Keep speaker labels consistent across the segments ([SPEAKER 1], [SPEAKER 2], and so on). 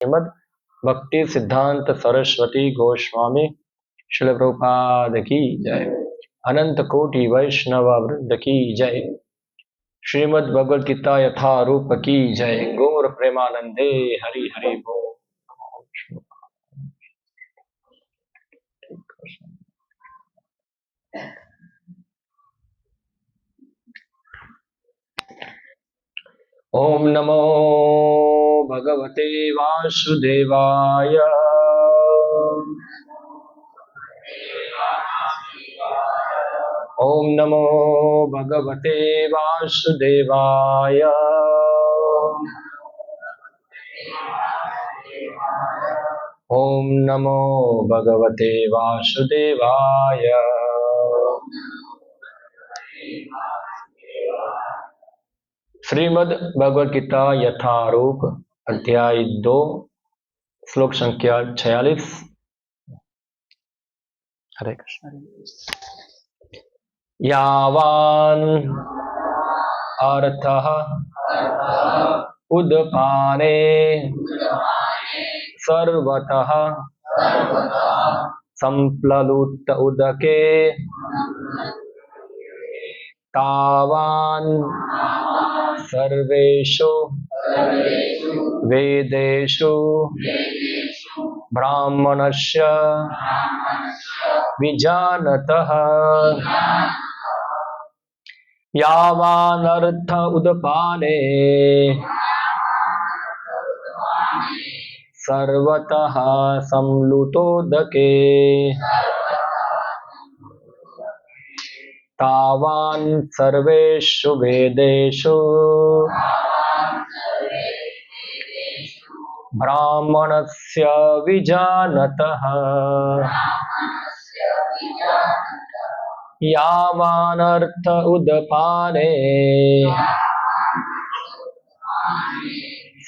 [SPEAKER 1] श्रीमद् भक्ति सिद्धांत सरस्वती गोस्वामी श्रील प्रभुपाद की जय। अनंत कोटि वैष्णव वृंद की जय। श्रीमद् भगवद गीता यथारूप की जय। गौर प्रेमानंदे हरि हरि बोल। ओम नमो भगवते वासुदेवाय। ओम नमो भगवते वासुदेवाय। ओम नमो भगवते वासुदेवाय। श्रीमद् भगवद गीता यथारूप अध्याय 2 श्लोक संख्या 46। हरे कृष्ण। यावान अर्थः उदपाने सर्वतः संप्लुत उदके तावान सर्वेषु वेदेषु ब्राह्मणस्य विजानतः। यावानर्थ उदपाने सर्वतः संप्लुतोदके तावान् सर्वेषु वेदेषु ब्राह्मणस्य विजानतः। यावानर्थ उदपाने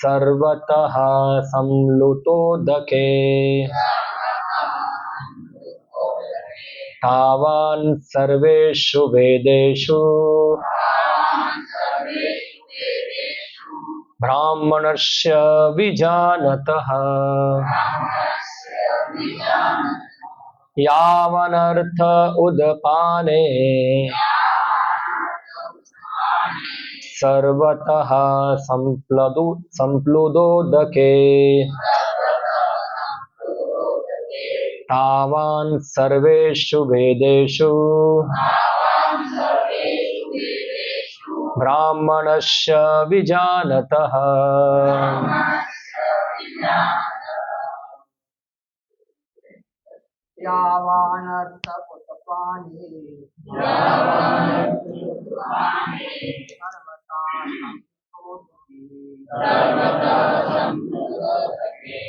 [SPEAKER 1] सर्वतः संप्लुतोदके तावान् सर्वेषु वेदेषु ब्राह्मणस्य विजानतः। यावनर्थ उदपाने सर्वतः संप्लुतोदके तावान् सर्वेषु वेदेषु ब्राह्मणस्य विजानतः।
[SPEAKER 2] यावानर्थ उदपाने सर्वतः संप्लुतोदके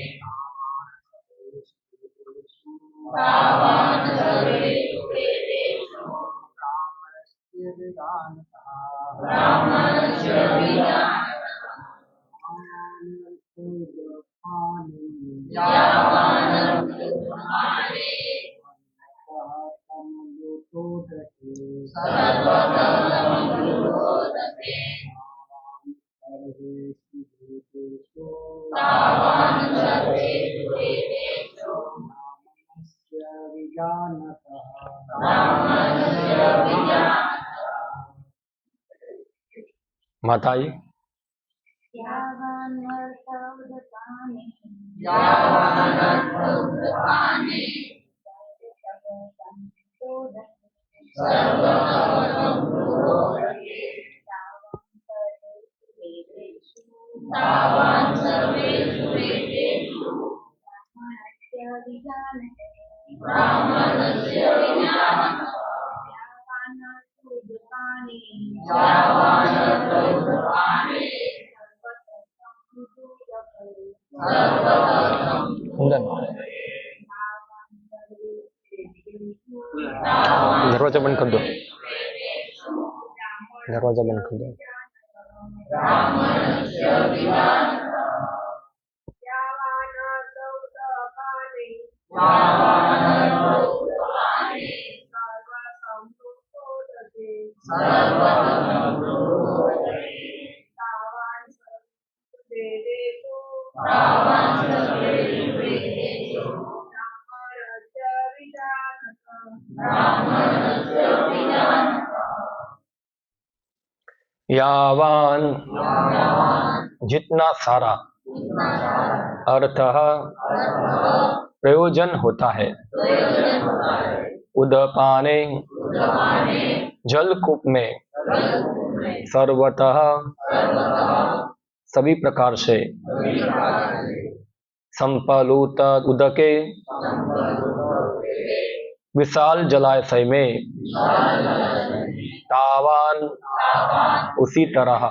[SPEAKER 2] तावान् सर्वेषु वेदेषु ब्राह्मणस्य विजानतः। यावानर्थ उदपाने सर्वतः संप्लुतोदके तावान् सर्वेषु वेदेषु ब्राह्मणस्य विजानतः।
[SPEAKER 1] माताजी
[SPEAKER 3] यावानर्थ उदपाने
[SPEAKER 2] सर्वतः संप्लुतोदके तावान् सर्वेषु वेदेषु ब्राह्मणस्य विजानतः। यावानर्थ उदपाने सर्वतः संप्लुतोदके
[SPEAKER 1] दरवाजा बंद कर दो। दरवाजा बंद कर दो।
[SPEAKER 2] ब्राह्मणस्य विजानतः।
[SPEAKER 3] यावानर्थ उदपाने
[SPEAKER 2] सर्वतः संप्लुतोदके
[SPEAKER 3] तावान् सर्वेषु वेदेषु
[SPEAKER 2] ब्राह्मणस्य
[SPEAKER 1] यावान जितना सारा अर्थ प्रयोजन होता है, उदपाने जलकूप में, सर्वतः सभी प्रकार से, संपलूत उदके विशाल जलाशय में, तावान उसी तरह,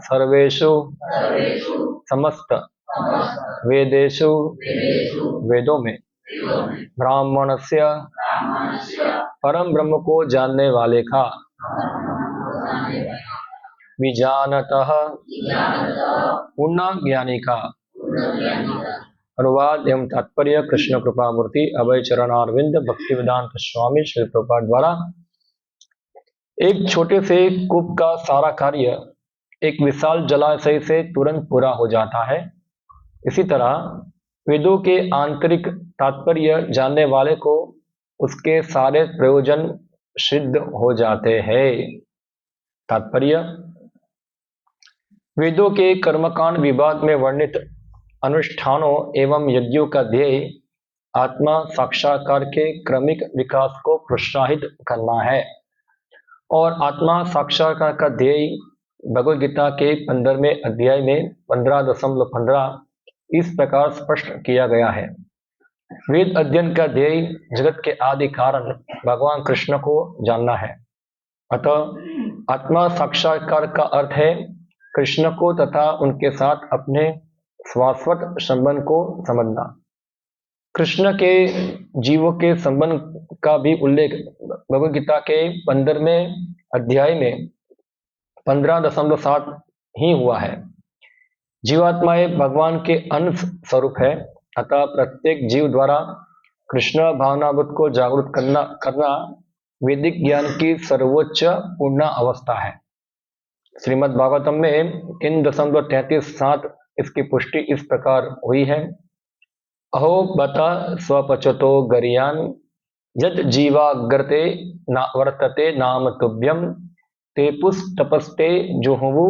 [SPEAKER 1] सर्वेषु समस्त वेदेषु वेदों में, ब्राह्मणस्य परम ब्रह्म को जानने वाले का, विजानतः पूर्ण ज्ञानी का। अनुवाद एवं तात्पर्य कृष्ण कृपा मूर्ति अभय चरणारविंद भक्तिवेदांत स्वामी श्री प्रभुपाद द्वारा। एक छोटे से कूप का सारा कार्य एक विशाल जलाशय से तुरंत पूरा हो जाता है। इसी तरह वेदों के आंतरिक तात्पर्य जानने वाले को उसके सारे प्रयोजन सिद्ध हो जाते हैं। तात्पर्य, वेदों के कर्मकांड विभाग में वर्णित अनुष्ठानों एवं यज्ञों का ध्येय आत्मा साक्षात्कार के क्रमिक विकास को प्रोत्साहित करना है और आत्मा साक्षात्कार का ध्येय भगवद गीता के 15वें अध्याय में 15.15 इस प्रकार स्पष्ट किया गया है। वेद अध्ययन का ध्येय जगत के आदि कारण भगवान कृष्ण को जानना है। अतः आत्मा साक्षात्कार का अर्थ है कृष्ण को तथा उनके साथ अपने शाश्वत संबंध को समझना। कृष्ण के जीवों के संबंध का भी उल्लेख भगवद गीता के 15वें अध्याय में 15.7 ही हुआ है। जीवात्माएं भगवान के अंश स्वरूप है, अतः प्रत्येक जीव द्वारा कृष्ण भावनाबुद्ध को जागरूक करना वैदिक ज्ञान की सर्वोच्च पूर्ण अवस्था है। श्रीमद् भागवतम में 3.33 इसकी पुष्टि इस प्रकार हुई है। अहो बत स्वपचतो गरियान यद जीवाग्रते वर्तते नाम तुभ्यम ते पुस्तपस्ते जुहुवु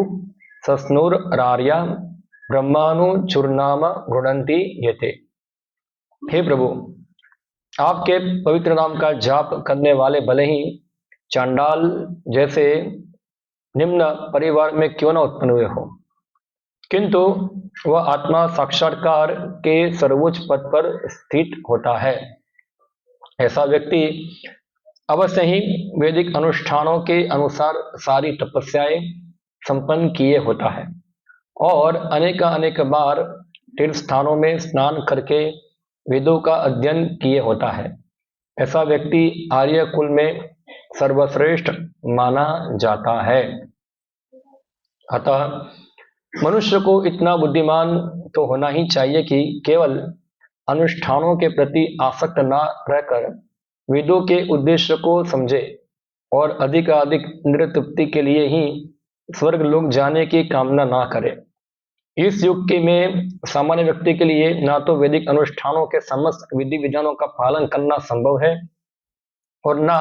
[SPEAKER 1] सस्नुर रार्या ब्रह्मानु चूर्णाम गृणंती यते। हे प्रभु, आपके पवित्र नाम का जाप करने वाले भले ही चांडाल जैसे निम्न परिवार में क्यों न उत्पन्न हुए हो, किंतु वह आत्मा साक्षात्कार के सर्वोच्च पद पर स्थित होता है। ऐसा व्यक्ति अवश्य ही वैदिक अनुष्ठानों के अनुसार सारी तपस्याएं संपन्न किए होता है और अनेक बार तीर्थ स्थानों में स्नान करके वेदों का अध्ययन किए होता है। ऐसा व्यक्ति आर्य कुल में सर्वश्रेष्ठ माना जाता है। अतः मनुष्य को इतना बुद्धिमान तो होना ही चाहिए कि केवल अनुष्ठानों के प्रति आसक्त न रहकर वेदों के उद्देश्य को समझे और अधिकाधिक इंद्रिय तृप्ति के लिए ही स्वर्ग लोक जाने की कामना ना करे। इस युग के में सामान्य व्यक्ति के लिए ना तो वैदिक अनुष्ठानों के समस्त विधि विधानों का पालन करना संभव है और ना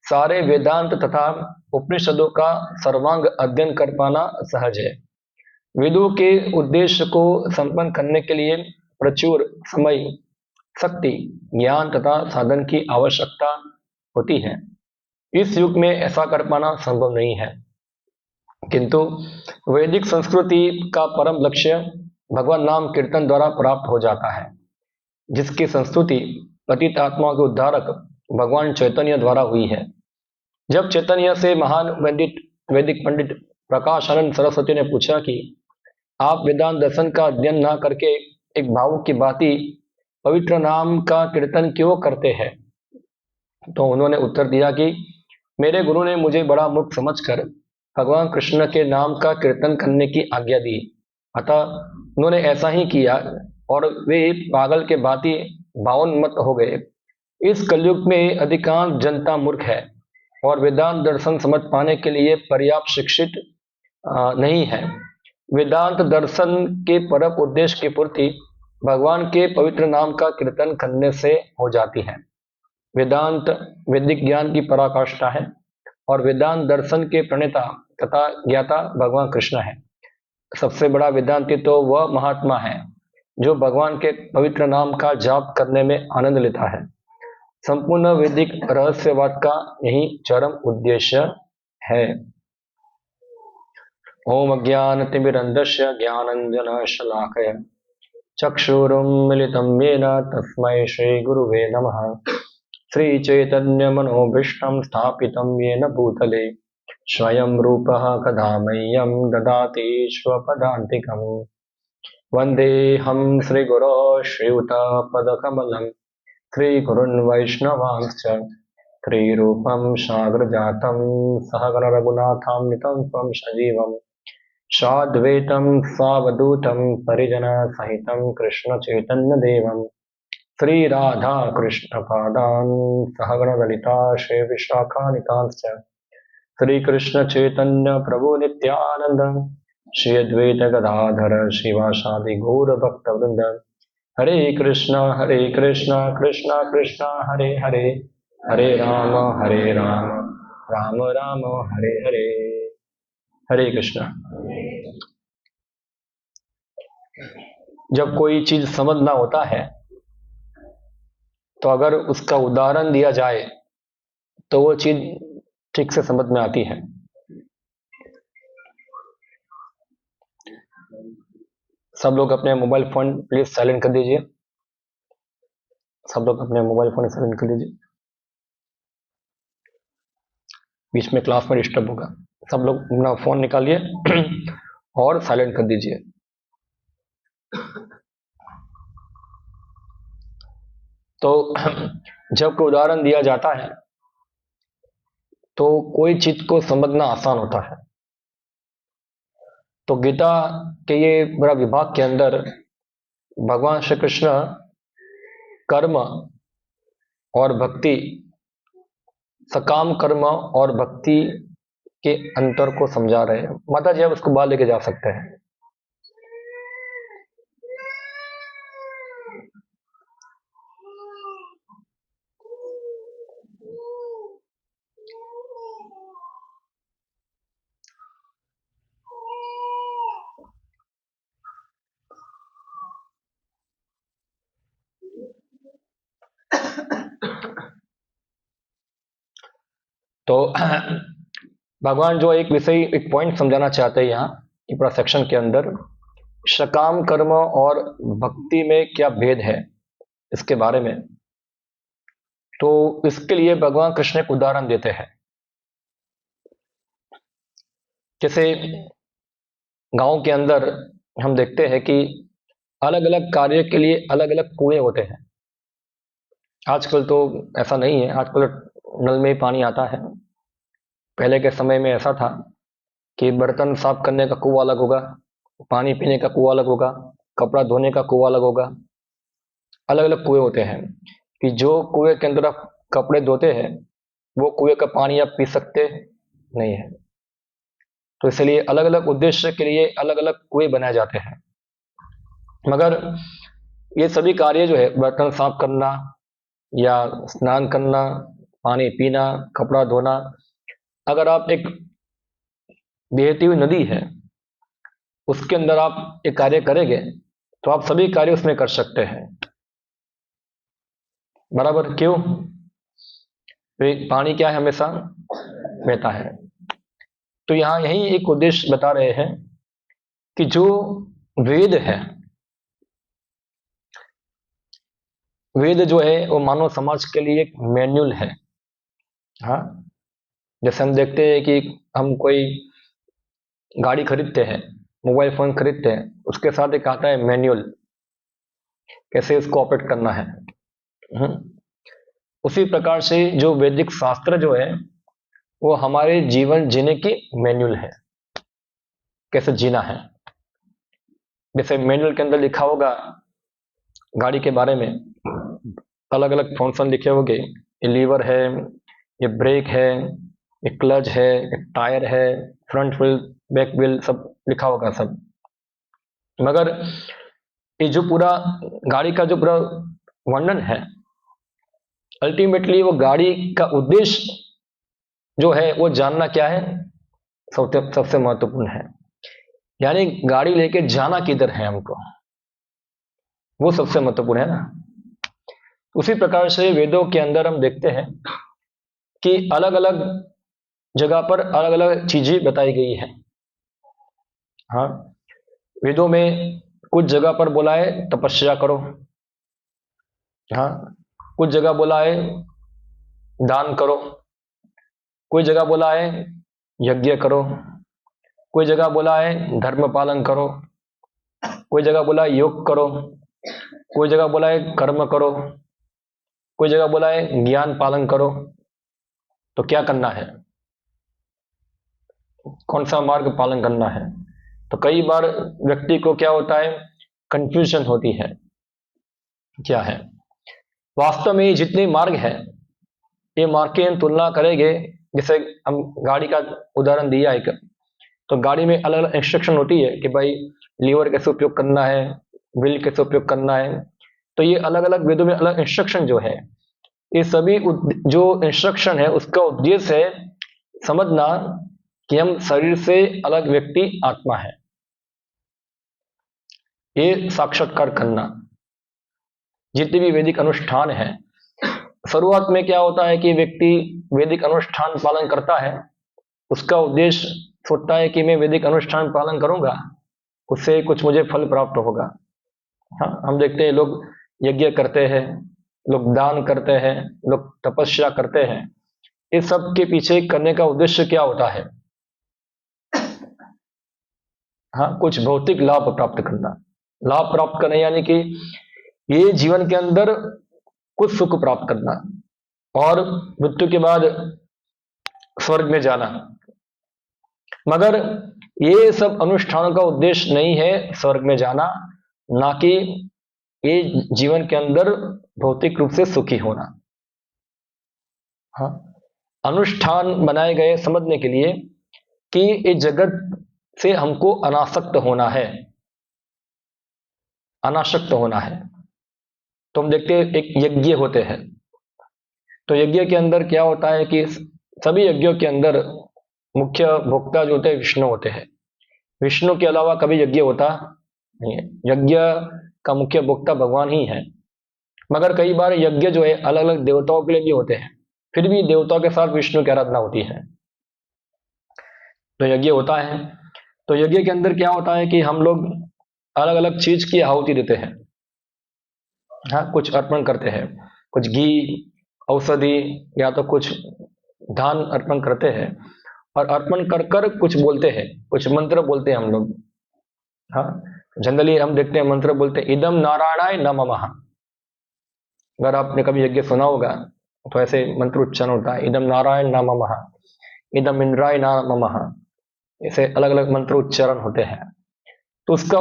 [SPEAKER 1] सारे वेदांत तथा उपनिषदों का सर्वांग अध्ययन कर पाना सहज है। वेदों के उद्देश्य को संपन्न करने के लिए प्रचुर समय, शक्ति, ज्ञान तथा साधन की आवश्यकता होती है। इस युग में ऐसा कर पाना संभव नहीं है, किंतु वैदिक संस्कृति का परम लक्ष्य भगवान नाम कीर्तन द्वारा प्राप्त हो जाता है, जिसकी संस्तुति पतित आत्मा के उद्धारक भगवान चैतन्य द्वारा हुई है। जब चैतन्य से महान वैदिक पंडित प्रकाशानंद सरस्वती ने पूछा कि आप वेदांत दर्शन का अध्ययन न करके एक भावुक की भांति पवित्र नाम का कीर्तन क्यों करते हैं, तो उन्होंने उत्तर दिया कि मेरे गुरु ने मुझे बड़ा मूर्ख समझकर भगवान कृष्ण के नाम का कीर्तन करने की आज्ञा दी, अतः उन्होंने ऐसा ही किया और वे पागल के भांति भावोन्मत्त हो गए। इस कलयुग में अधिकांश जनता मूर्ख है और वेदांत दर्शन समझ पाने के लिए पर्याप्त शिक्षित नहीं है। वेदांत दर्शन के परम उद्देश्य की पूर्ति भगवान के पवित्र नाम का कीर्तन करने से हो जाती है। वेदांत वैदिक ज्ञान की पराकाष्ठा है और वेदांत दर्शन के प्रणेता तथा ज्ञाता भगवान कृष्ण है। सबसे बड़ा वेदांती तो वह महात्मा है जो भगवान के पवित्र नाम का जाप करने में आनंद लेता है। संपूर्ण वैदिक रहस्यवाद का यही चरम उद्देश्य है। ओम अज्ञानतिमिरन्धस्य ज्ञानाञ्जनशलाकया चक्षुरुन्मीलितं येन तस्मै श्रीगुरुवे नमः। श्रीचैतन्यमनोभीष्टं स्थापितं येन भूतले स्वयं रूपः कदा मह्यं ददाति स्वपदान्तिकम्। वन्देऽहं श्रीगुरो श्रीयुतपदकमलं श्रीगुरुन् वैष्णवांश्च श्रीरूपं साग्रजातं सहगण रघुनाथान्वितं त्वं सजीवम् साद्वैतं सावधूतं परिजनसहितं कृष्णचैतन्यदेवं श्रीराधा कृष्णपादान् सहगण ललिता श्रीविशाखान्वितांश्च श्रीकृष्णचैतन्यप्रभु नित्यानन्द श्री अद्वैत गदाधर श्रीवासादि गौरभक्तवृन्द। हरे कृष्णा कृष्णा कृष्णा हरे हरे, हरे राम राम राम हरे हरे। हरे कृष्णा। जब कोई चीज समझना होता है तो अगर उसका उदाहरण दिया जाए तो वो चीज ठीक से समझ में आती है। सब लोग अपने मोबाइल फोन प्लीज साइलेंट कर दीजिए। सब लोग अपने मोबाइल फोन साइलेंट कर दीजिए, बीच में क्लास में डिस्टर्ब होगा। सब लोग अपना फोन निकालिए और साइलेंट कर दीजिए। तो जब कोई उदाहरण दिया जाता है तो कोई चीज को समझना आसान होता है। तो गीता के ये बड़ा विभाग के अंदर भगवान श्री कृष्ण कर्म और भक्ति, सकाम कर्म और भक्ति के अंतर को समझा रहे हैं। माता जी आप उसको बाहर लेके जा सकते हैं। तो भगवान जो एक विषय, एक पॉइंट समझाना चाहते हैं यहाँ कि पूरा सेक्शन के अंदर सकाम कर्म और भक्ति में क्या भेद है इसके बारे में। तो इसके लिए भगवान कृष्ण एक उदाहरण देते हैं। जैसे गांव के अंदर हम देखते हैं कि अलग अलग कार्य के लिए अलग अलग कुएं होते हैं। आजकल तो ऐसा नहीं है, आजकल नल में ही पानी आता है। पहले के समय में ऐसा था कि बर्तन साफ करने का कुआं अलग होगा, पानी पीने का कुआं अलग होगा, कपड़ा धोने का कुआं अलग होगा। अलग अलग कुएं होते हैं कि जो कुएं के अंदर आप कपड़े धोते हैं वो कुएं का पानी आप पी सकते नहीं है। तो इसलिए अलग अलग उद्देश्य के लिए अलग अलग कुएं बनाए जाते हैं। मगर ये सभी कार्य जो है, बर्तन साफ करना या स्नान करना, पानी पीना, कपड़ा धोना, अगर आप एक बहती हुई नदी है उसके अंदर आप एक कार्य करेंगे तो आप सभी कार्य उसमें कर सकते हैं। बराबर? क्यों? पानी क्या है, हमेशा बहता है। तो यहां यही एक उद्देश्य बता रहे हैं कि जो वेद है, वेद जो है वो मानव समाज के लिए एक मैन्युअल है। हाँ, जैसे हम देखते हैं कि हम कोई गाड़ी खरीदते हैं, मोबाइल फोन खरीदते हैं, उसके साथ एक आता है मैन्युअल, कैसे उसको ऑपरेट करना है। उसी प्रकार से जो वैदिक शास्त्र जो है वो हमारे जीवन जीने की मैन्युअल है, कैसे जीना है। जैसे मैनुअल के अंदर लिखा होगा गाड़ी के बारे में, अलग अलग फंक्शन लिखे होंगे, ये लीवर है, ये ब्रेक है, ये क्लच है, ये टायर है, फ्रंट व्हील, बैक व्हील, सब लिखा होगा सब। मगर ये जो पूरा गाड़ी का जो पूरा वर्णन है, अल्टीमेटली वो गाड़ी का उद्देश्य जो है वो जानना क्या है, सबसे सबसे महत्वपूर्ण है। यानी गाड़ी लेके जाना किधर है हमको, वो सबसे महत्वपूर्ण है ना। उसी प्रकार से वेदों के अंदर हम देखते हैं कि अलग अलग जगह पर अलग अलग चीजें बताई गई है। हाँ, वेदों में कुछ जगह पर बोला है तपस्या करो, हाँ, कुछ जगह बोला है दान करो, कोई जगह बोला है यज्ञ करो, कोई जगह बोला है धर्म पालन करो, कोई जगह बोला है योग करो, कोई जगह बोला है कर्म करो, कोई जगह बोला है ज्ञान पालन करो। तो क्या करना है, कौन सा मार्ग पालन करना है? तो कई बार व्यक्ति को क्या होता है, कंफ्यूजन होती है क्या है वास्तव में। ये जितने मार्ग है, ये मार्ग की हम तुलना करेंगे, जैसे हम गाड़ी का उदाहरण दिया एक, तो गाड़ी में अलग अलग इंस्ट्रक्शन होती है कि भाई लीवर कैसे उपयोग करना है, व्हील कैसे उपयोग करना है। तो ये अलग अलग वेदों में अलग इंस्ट्रक्शन जो है, ये सभी जो इंस्ट्रक्शन है उसका उद्देश्य है समझना कि हम शरीर से अलग व्यक्ति आत्मा है, ये साक्षात्कार करना। जितने भी वैदिक अनुष्ठान है, शुरुआत में क्या होता है कि व्यक्ति वैदिक अनुष्ठान पालन करता है, उसका उद्देश्य सोचता है कि मैं वैदिक अनुष्ठान पालन करूंगा, उससे कुछ मुझे फल प्राप्त होगा। हाँ, हम देखते हैं लोग यज्ञ करते हैं, लोग दान करते हैं, लोग तपस्या करते हैं। इस सब के पीछे करने का उद्देश्य क्या होता है? हाँ, कुछ भौतिक लाभ प्राप्त करना। लाभ प्राप्त करना यानी कि ये जीवन के अंदर कुछ सुख प्राप्त करना और मृत्यु के बाद स्वर्ग में जाना। मगर ये सब अनुष्ठानों का उद्देश्य नहीं है स्वर्ग में जाना, ना कि ये जीवन के अंदर भौतिक रूप से सुखी होना। हाँ, अनुष्ठान बनाए गए समझने के लिए कि ये जगत से हमको अनासक्त होना है, अनासक्त होना है। तो हम देखते हैं एक यज्ञ होते हैं, तो यज्ञ के अंदर क्या होता है कि सभी यज्ञों के अंदर मुख्य भोक्ता जो होते हैं विष्णु होते हैं। विष्णु के अलावा कभी यज्ञ होता नहीं है, यज्ञ का मुख्य भोक्ता भगवान ही है। मगर कई बार यज्ञ जो है अलग अलग देवताओं के लिए भी होते हैं, फिर भी देवताओं के साथ विष्णु की आराधना होती है। तो यज्ञ होता है, तो यज्ञ के अंदर क्या होता है कि हम लोग अलग अलग चीज की आहुति देते हैं। हाँ, कुछ अर्पण करते हैं, कुछ घी, औषधि या तो कुछ धान अर्पण करते हैं, और अर्पण कर कर कुछ बोलते हैं, कुछ मंत्र बोलते हैं हम लोग। हाँ, जनरली हम देखते हैं मंत्र बोलते हैं इदम नारायणाय नमः। अगर आपने कभी यज्ञ सुना होगा तो ऐसे मंत्र उच्चारण होता है, इदम नारायण नमः, इदम इंद्राय नमः। ऐसे अलग अलग मंत्र उच्चारण होते हैं। तो उसका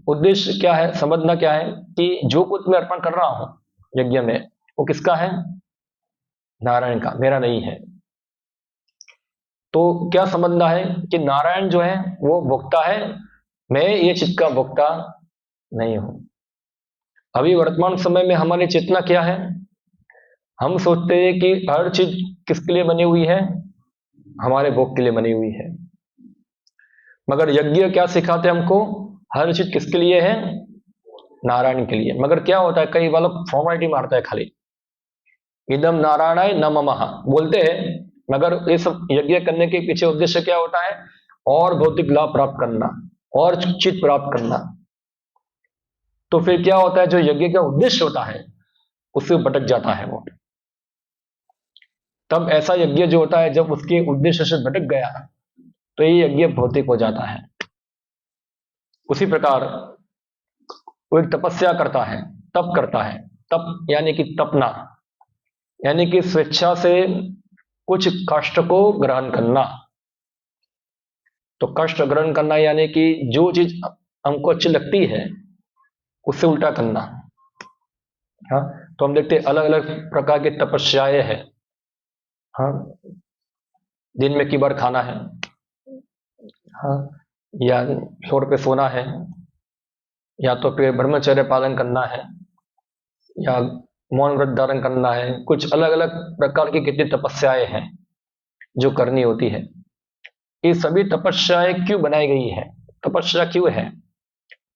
[SPEAKER 1] उद्देश्य क्या है, समझना क्या है कि जो कुछ मैं अर्पण कर रहा हूं यज्ञ में, वो किसका है? नारायण का, मेरा नहीं है। तो क्या समझना है कि नारायण जो है वो भोक्ता है, मैं ये चीज का भोक्ता नहीं हूं। अभी वर्तमान समय में हमारी चेतना क्या है, हम सोचते हैं कि हर चीज किसके लिए बनी हुई है? हमारे भोग के लिए बनी हुई है। मगर यज्ञ क्या सिखाते हैं हमको? हर चीज किसके लिए है? नारायण के लिए। मगर क्या होता है, कई बार फॉर्मेलिटी मारता है, खाली इदम नारायणाय नमः बोलते हैं, मगर ये सब यज्ञ करने के पीछे उद्देश्य क्या होता है? और भौतिक लाभ प्राप्त करना और चित प्राप्त करना। तो फिर क्या होता है, जो यज्ञ का उद्देश्य होता है उससे भटक जाता है वो। तब ऐसा यज्ञ जो होता है, जब उसके उद्देश्य से भटक गया तो ये यज्ञ भौतिक हो जाता है। उसी प्रकार वो एक तपस्या करता है, तप करता है। तप यानी कि तपना, यानी कि स्वेच्छा से कुछ कष्ट को ग्रहण करना। तो कष्ट ग्रहण करना यानी कि जो चीज हमको अच्छी लगती है उससे उल्टा करना। हाँ, तो हम देखते हैं अलग अलग प्रकार की तपस्याएं हैं। हाँ, दिन में कई बार खाना है, हाँ, या छोड़ पे सोना है, या तो फिर ब्रह्मचर्य पालन करना है, या मौन व्रत धारण करना है। कुछ अलग अलग प्रकार की कितनी तपस्याएं हैं जो करनी होती है। ये सभी तपस्याएं क्यों बनाई गई है? तपस्या क्यों है?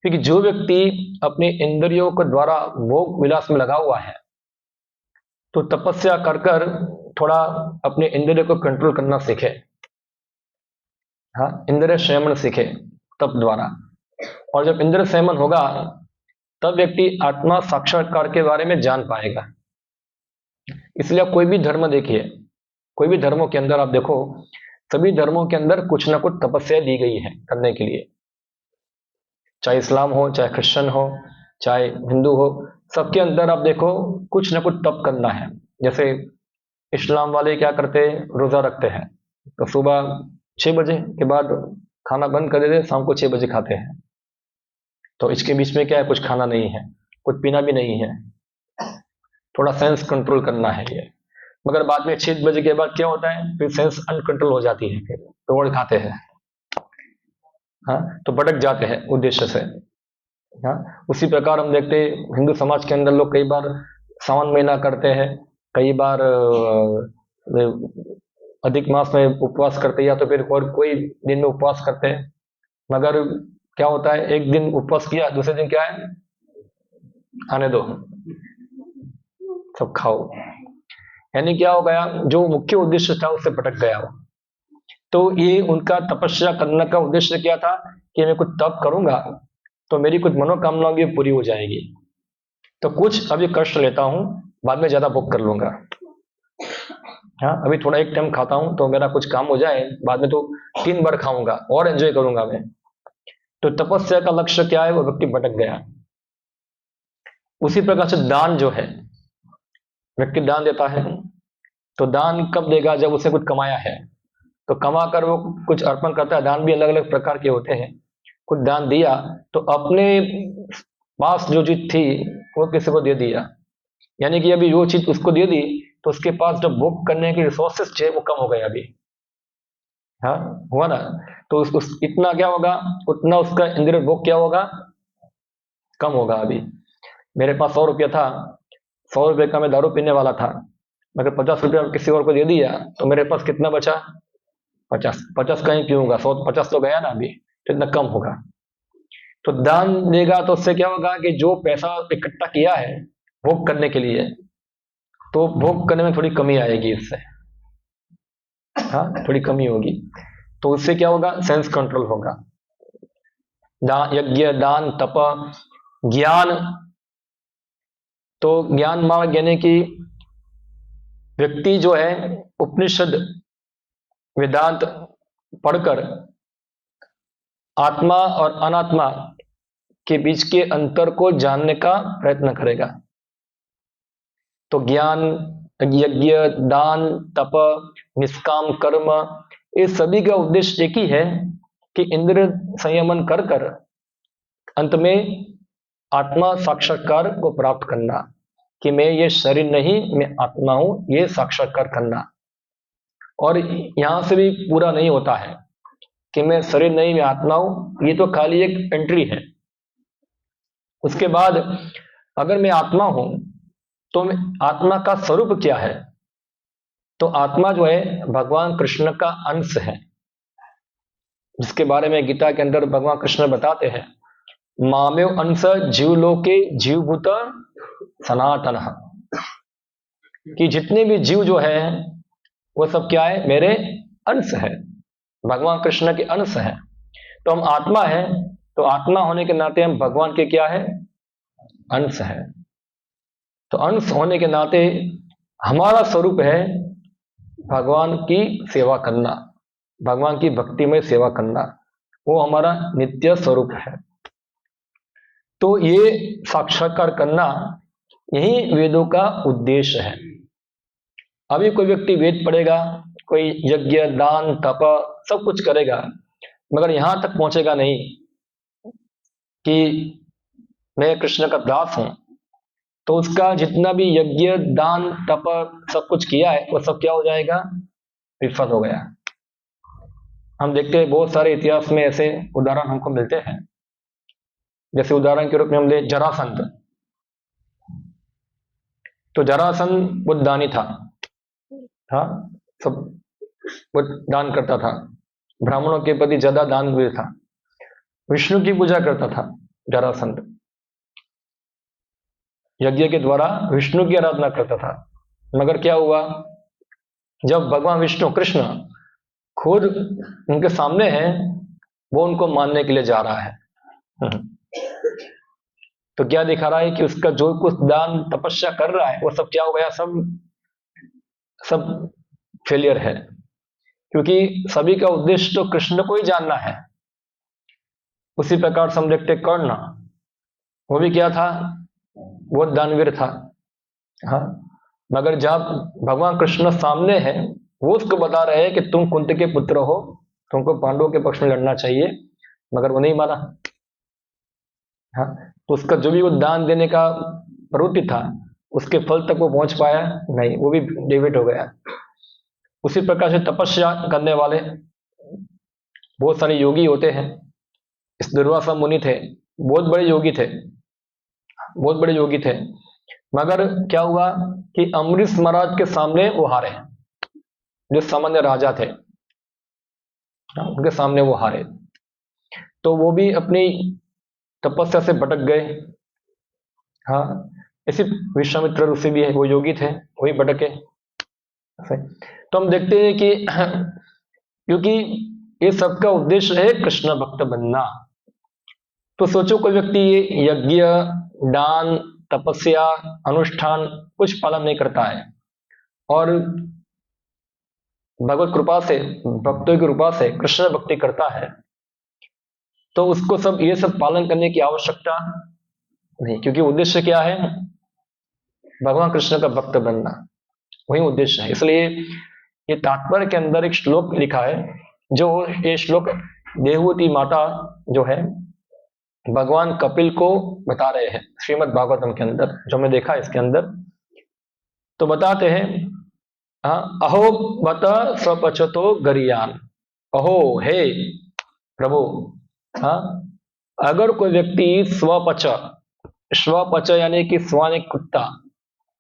[SPEAKER 1] क्योंकि जो व्यक्ति अपने इंद्रियों के द्वारा भोग विलास में लगा हुआ है, तो तपस्या कर कर थोड़ा अपने इंद्रियों को कंट्रोल करना सीखे। हाँ, इंद्रिय संयमन सीखे तप द्वारा। और जब इंद्रिय संयमन होगा तब व्यक्ति आत्मा साक्षात्कार के बारे में जान पाएगा। इसलिए आप कोई भी धर्म देखिए, कोई भी धर्मों के अंदर आप देखो, सभी धर्मों के अंदर कुछ ना कुछ तपस्या दी गई है करने के लिए। चाहे इस्लाम हो, चाहे क्रिश्चियन हो, चाहे हिंदू हो, सबके अंदर आप देखो कुछ ना कुछ तप करना है। जैसे इस्लाम वाले क्या करते हैं, रोजा रखते हैं, तो सुबह 6 बजे के बाद खाना बंद कर देते हैं, शाम को 6 बजे खाते हैं। तो इसके बीच में क्या है, कुछ खाना नहीं है, कुछ पीना भी नहीं है, थोड़ा सेंस कंट्रोल करना है ये। मगर बाद में 6 बजे के बाद क्या होता है, फिर सेंस अनकंट्रोल हो जाती है, फिर तोड़ खाते हैं। हाँ, तो भटक जाते हैं उद्देश्य से। हाँ, उसी प्रकार हम देखते हैं हिंदू समाज के अंदर लोग कई बार सावन महीना करते हैं, कई बार अधिक मास में उपवास करते हैं, या तो फिर कोई दिन में उपवास करते हैं। मगर क्या होता है, एक दिन उपवास किया, दूसरे दिन क्या है, आने दो, सब खाओ। यानी क्या हो गया, जो मुख्य उद्देश्य था उससे भटक गया वो। तो ये उनका तपस्या करने का उद्देश्य क्या था कि मैं कुछ तप करूंगा तो मेरी कुछ मनोकामनाएं भी पूरी हो जाएगी, तो कुछ अभी कष्ट लेता हूं, बाद में ज्यादा भोग कर लूंगा। हाँ, अभी थोड़ा एक टाइम खाता हूं तो मेरा कुछ काम हो जाए, बाद में तो 3 बार खाऊंगा और एंजॉय करूंगा मैं। तो तपस्या का लक्ष्य क्या है, वो व्यक्ति भटक गया। उसी प्रकार से दान जो है, व्यक्ति दान देता है, तो दान कब देगा, जब उसने कुछ कमाया है, तो कमा कर वो कुछ अर्पण करता है। दान भी अलग अलग प्रकार के होते हैं। कुछ दान दिया तो अपने पास जो चीज थी वो किसी को दे दिया, यानी कि अभी वो चीज उसको दे दी तो उसके पास जो भोग करने के रिसोर्सेस थे वो कम हो गए अभी। हाँ, हुआ ना। तो इतना क्या होगा, उतना उसका इंद्रिय भोग क्या होगा, कम होगा। अभी मेरे पास 100 रुपया था, 100 रुपये का मैं दारू पीने वाला था, मगर 50 रुपया किसी और को दे दिया तो मेरे पास कितना बचा, 50 कहीं पीऊंगा, 150 तो गया ना अभी, तो इतना कम होगा। तो दान देगा तो उससे क्या होगा कि जो पैसा इकट्ठा किया है भोग करने के लिए, तो भोग करने में थोड़ी कमी आएगी इससे। हाँ, थोड़ी कमी होगी, तो उससे क्या होगा, सेंस कंट्रोल होगा। दान, यज्ञ, दान, तप, ज्ञान। तो ज्ञान मार्ग यानी कि व्यक्ति जो है उपनिषद वेदांत पढ़कर आत्मा और अनात्मा के बीच के अंतर को जानने का प्रयत्न करेगा। तो ज्ञान, यज्ञ, दान, तप, निष्काम कर्म, ये सभी का उद्देश्य एक ही है कि इंद्रिय संयमन कर कर अंत में आत्मा साक्षात्कार को प्राप्त करना, कि मैं ये शरीर नहीं, मैं आत्मा हूं, ये साक्षात्कार करना। और यहां से भी पूरा नहीं होता है कि मैं शरीर नहीं, मैं आत्मा हूं, ये तो खाली एक एंट्री है। उसके बाद अगर मैं आत्मा हूं तो आत्मा का स्वरूप क्या है, तो आत्मा जो है भगवान कृष्ण का अंश है, जिसके बारे में गीता के अंदर भगवान कृष्ण बताते हैं, मामेव अंश जीवलोके जीवभूत सनातन, कि जितने भी जीव जो है वो सब क्या है, मेरे अंश है, भगवान कृष्ण के अंश है। तो हम आत्मा है, तो आत्मा होने के नाते हम भगवान के क्या है, अंश है। तो अंश होने के नाते हमारा स्वरूप है भगवान की सेवा करना, भगवान की भक्तिमय सेवा करना, वो हमारा नित्य स्वरूप है। तो ये साक्षात्कार करना, यही वेदों का उद्देश्य है। अभी कोई व्यक्ति वेद पढ़ेगा, कोई यज्ञ, दान, तप सब कुछ करेगा, मगर यहां तक पहुंचेगा नहीं कि मैं कृष्ण का दास हूं, तो उसका जितना भी यज्ञ, दान, तप सब कुछ किया है वो सब क्या हो जाएगा, विफल हो गया। हम देखते हैं बहुत सारे इतिहास में ऐसे उदाहरण हमको मिलते हैं। जैसे उदाहरण के रूप में हम ले जरासंध, तो जरासंध बुद्धदानी था, हाँ, सब बुद्ध दान करता था, ब्राह्मणों के प्रति ज्यादा दानवीर था, विष्णु की पूजा करता था जरासंध, यज्ञ के द्वारा विष्णु की आराधना करता था। मगर क्या हुआ, जब भगवान विष्णु कृष्ण खुद उनके सामने हैं, वो उनको मारने के लिए जा रहा है। तो क्या दिखा रहा है कि उसका जो कुछ दान तपस्या कर रहा है वो सब क्या हो गया, सब फेलियर है, क्योंकि सभी का उद्देश्य तो कृष्ण को ही जानना है। उसी प्रकार से हम देखते कर्ण, वो भी क्या था, वो दानवीर था। हाँ, मगर जब भगवान कृष्ण सामने है, वो उसको बता रहे हैं कि तुम कुंती के पुत्र हो, तुमको पांडवों के पक्ष में लड़ना चाहिए, मगर वो नहीं माना। हाँ, तो उसका जो भी वो दान देने का प्रवृत्ति था, उसके फल तक वो पहुंच पाया नहीं, वो भी डेविड हो गया। उसी प्रकार से तपस्या करने वाले बहुत सारे योगी होते हैं। इस दुर्वासा मुनि थे, बहुत बड़े योगी थे, बहुत बड़े योगी थे, मगर क्या हुआ कि अम्बरीश महाराज के सामने वो हारे, जो सामान्य राजा थे उनके सामने वो हारे। तो वो भी अपनी तपस्या से भटक गए। हाँ, इसी विश्वामित्र ऋषि भी है, वो योगी थे, वही भटके। तो हम देखते हैं कि क्योंकि ये सबका उद्देश्य है कृष्ण भक्त बनना। तो सोचो कोई व्यक्ति ये यज्ञ, दान, तपस्या, अनुष्ठान कुछ पालन नहीं करता है और भगवत कृपा से, भक्तों की कृपा से कृष्ण भक्ति करता है, तो उसको ये सब पालन करने की आवश्यकता नहीं, क्योंकि उद्देश्य क्या है, भगवान कृष्ण का भक्त बनना, वही उद्देश्य है। इसलिए ये तात्पर्य के अंदर एक श्लोक लिखा है, जो ये श्लोक देवहूति माता जो है भगवान कपिल को बता रहे हैं श्रीमद् भागवतम के अंदर, जो हमने देखा इसके अंदर। तो बताते हैं, अहो बत स्वपचतो गरियान, अहो हे प्रभु, अगर कोई व्यक्ति स्वपच, स्वपच यानी कि स्व यानी कुत्ता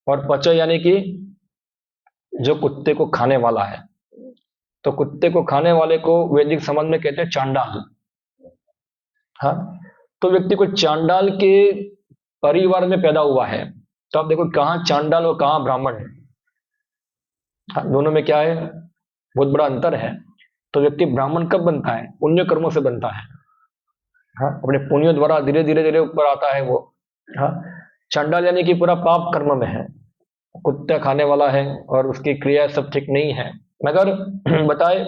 [SPEAKER 1] और पच यानी कि जो कुत्ते को खाने वाला है, तो कुत्ते को खाने वाले को वैदिक समझ में कहते हैं चांडाल। हाँ, तो व्यक्ति को चांडाल के परिवार में पैदा हुआ है, तो आप देखो कहां चांडाल और कहां ब्राह्मण है। हाँ, दोनों में क्या है, बहुत बड़ा अंतर है। तो व्यक्ति ब्राह्मण कब बनता है, पुण्य कर्मों से बनता है। हाँ, अपने पुण्यों द्वारा धीरे धीरे धीरे ऊपर आता है वो। हाँ, चांडाल यानी कि पूरा पाप कर्म में है, कुत्ता खाने वाला है और उसकी क्रिया सब ठीक नहीं है। मगर बताए,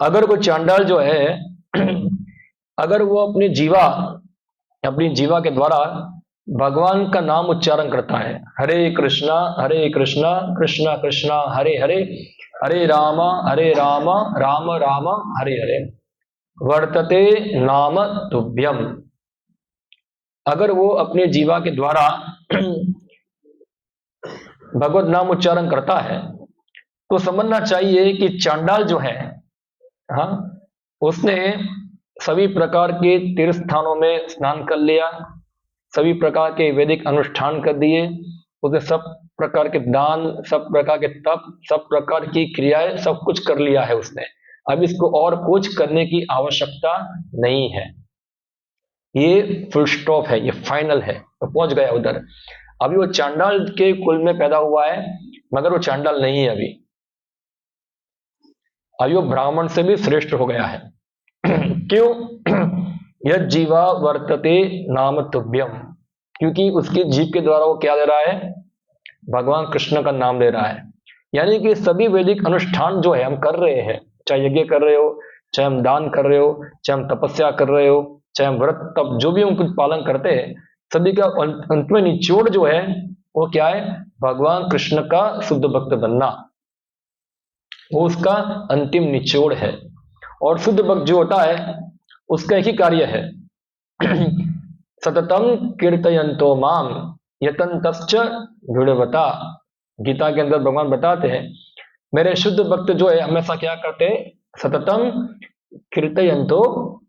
[SPEAKER 1] अगर कोई चांडाल जो है अगर वो अपनी जीवा के द्वारा भगवान का नाम उच्चारण करता है, हरे कृष्णा कृष्णा कृष्णा हरे हरे, हरे राम राम राम हरे हरे, वर्तते नाम तुभ्यम, अगर वो अपने जीवा के द्वारा भगवत नाम उच्चारण करता है, तो समझना चाहिए कि चांडाल जो है, हाँ, उसने सभी प्रकार के तीर्थ स्थानों में स्नान कर लिया, सभी प्रकार के वैदिक अनुष्ठान कर दिए, उसने सब प्रकार के दान, सब प्रकार के तप, सब प्रकार की क्रियाएं, सब कुछ कर लिया है उसने। अब इसको और कुछ करने की आवश्यकता नहीं है, ये फुल स्टॉप है, ये फाइनल है, तो पहुंच गया उधर। अभी वो चांडाल के कुल में पैदा हुआ है, मगर वो चांडाल नहीं है अभी वो ब्राह्मण से भी श्रेष्ठ हो गया है। क्यों? यह जीवा वर्तते नाम तुभ्यम, क्योंकि उसकी जीव के द्वारा वो क्या ले रहा है, भगवान कृष्ण का नाम ले रहा है। यानी कि सभी वैदिक अनुष्ठान जो है हम कर रहे हैं, चाहे यज्ञ कर रहे हो, चाहे हम दान कर रहे हो, चाहे हम तपस्या कर रहे हो, चाहे हम व्रत तप जो भी हम कुछ पालन करते हैं, सभी का अंत में निचोड़ जो है वो क्या है, भगवान कृष्ण का शुद्ध भक्त बनना, वो उसका अंतिम निचोड़ है। और शुद्ध भक्त जो होता है उसका एक ही कार्य है, सततम कीर्तयन्तो माम यतन्तश्च दृढ़वता। गीता के अंदर भगवान बताते हैं, मेरे शुद्ध भक्त जो है हमेशा क्या करते हैं, सततम कीर्तयन्तो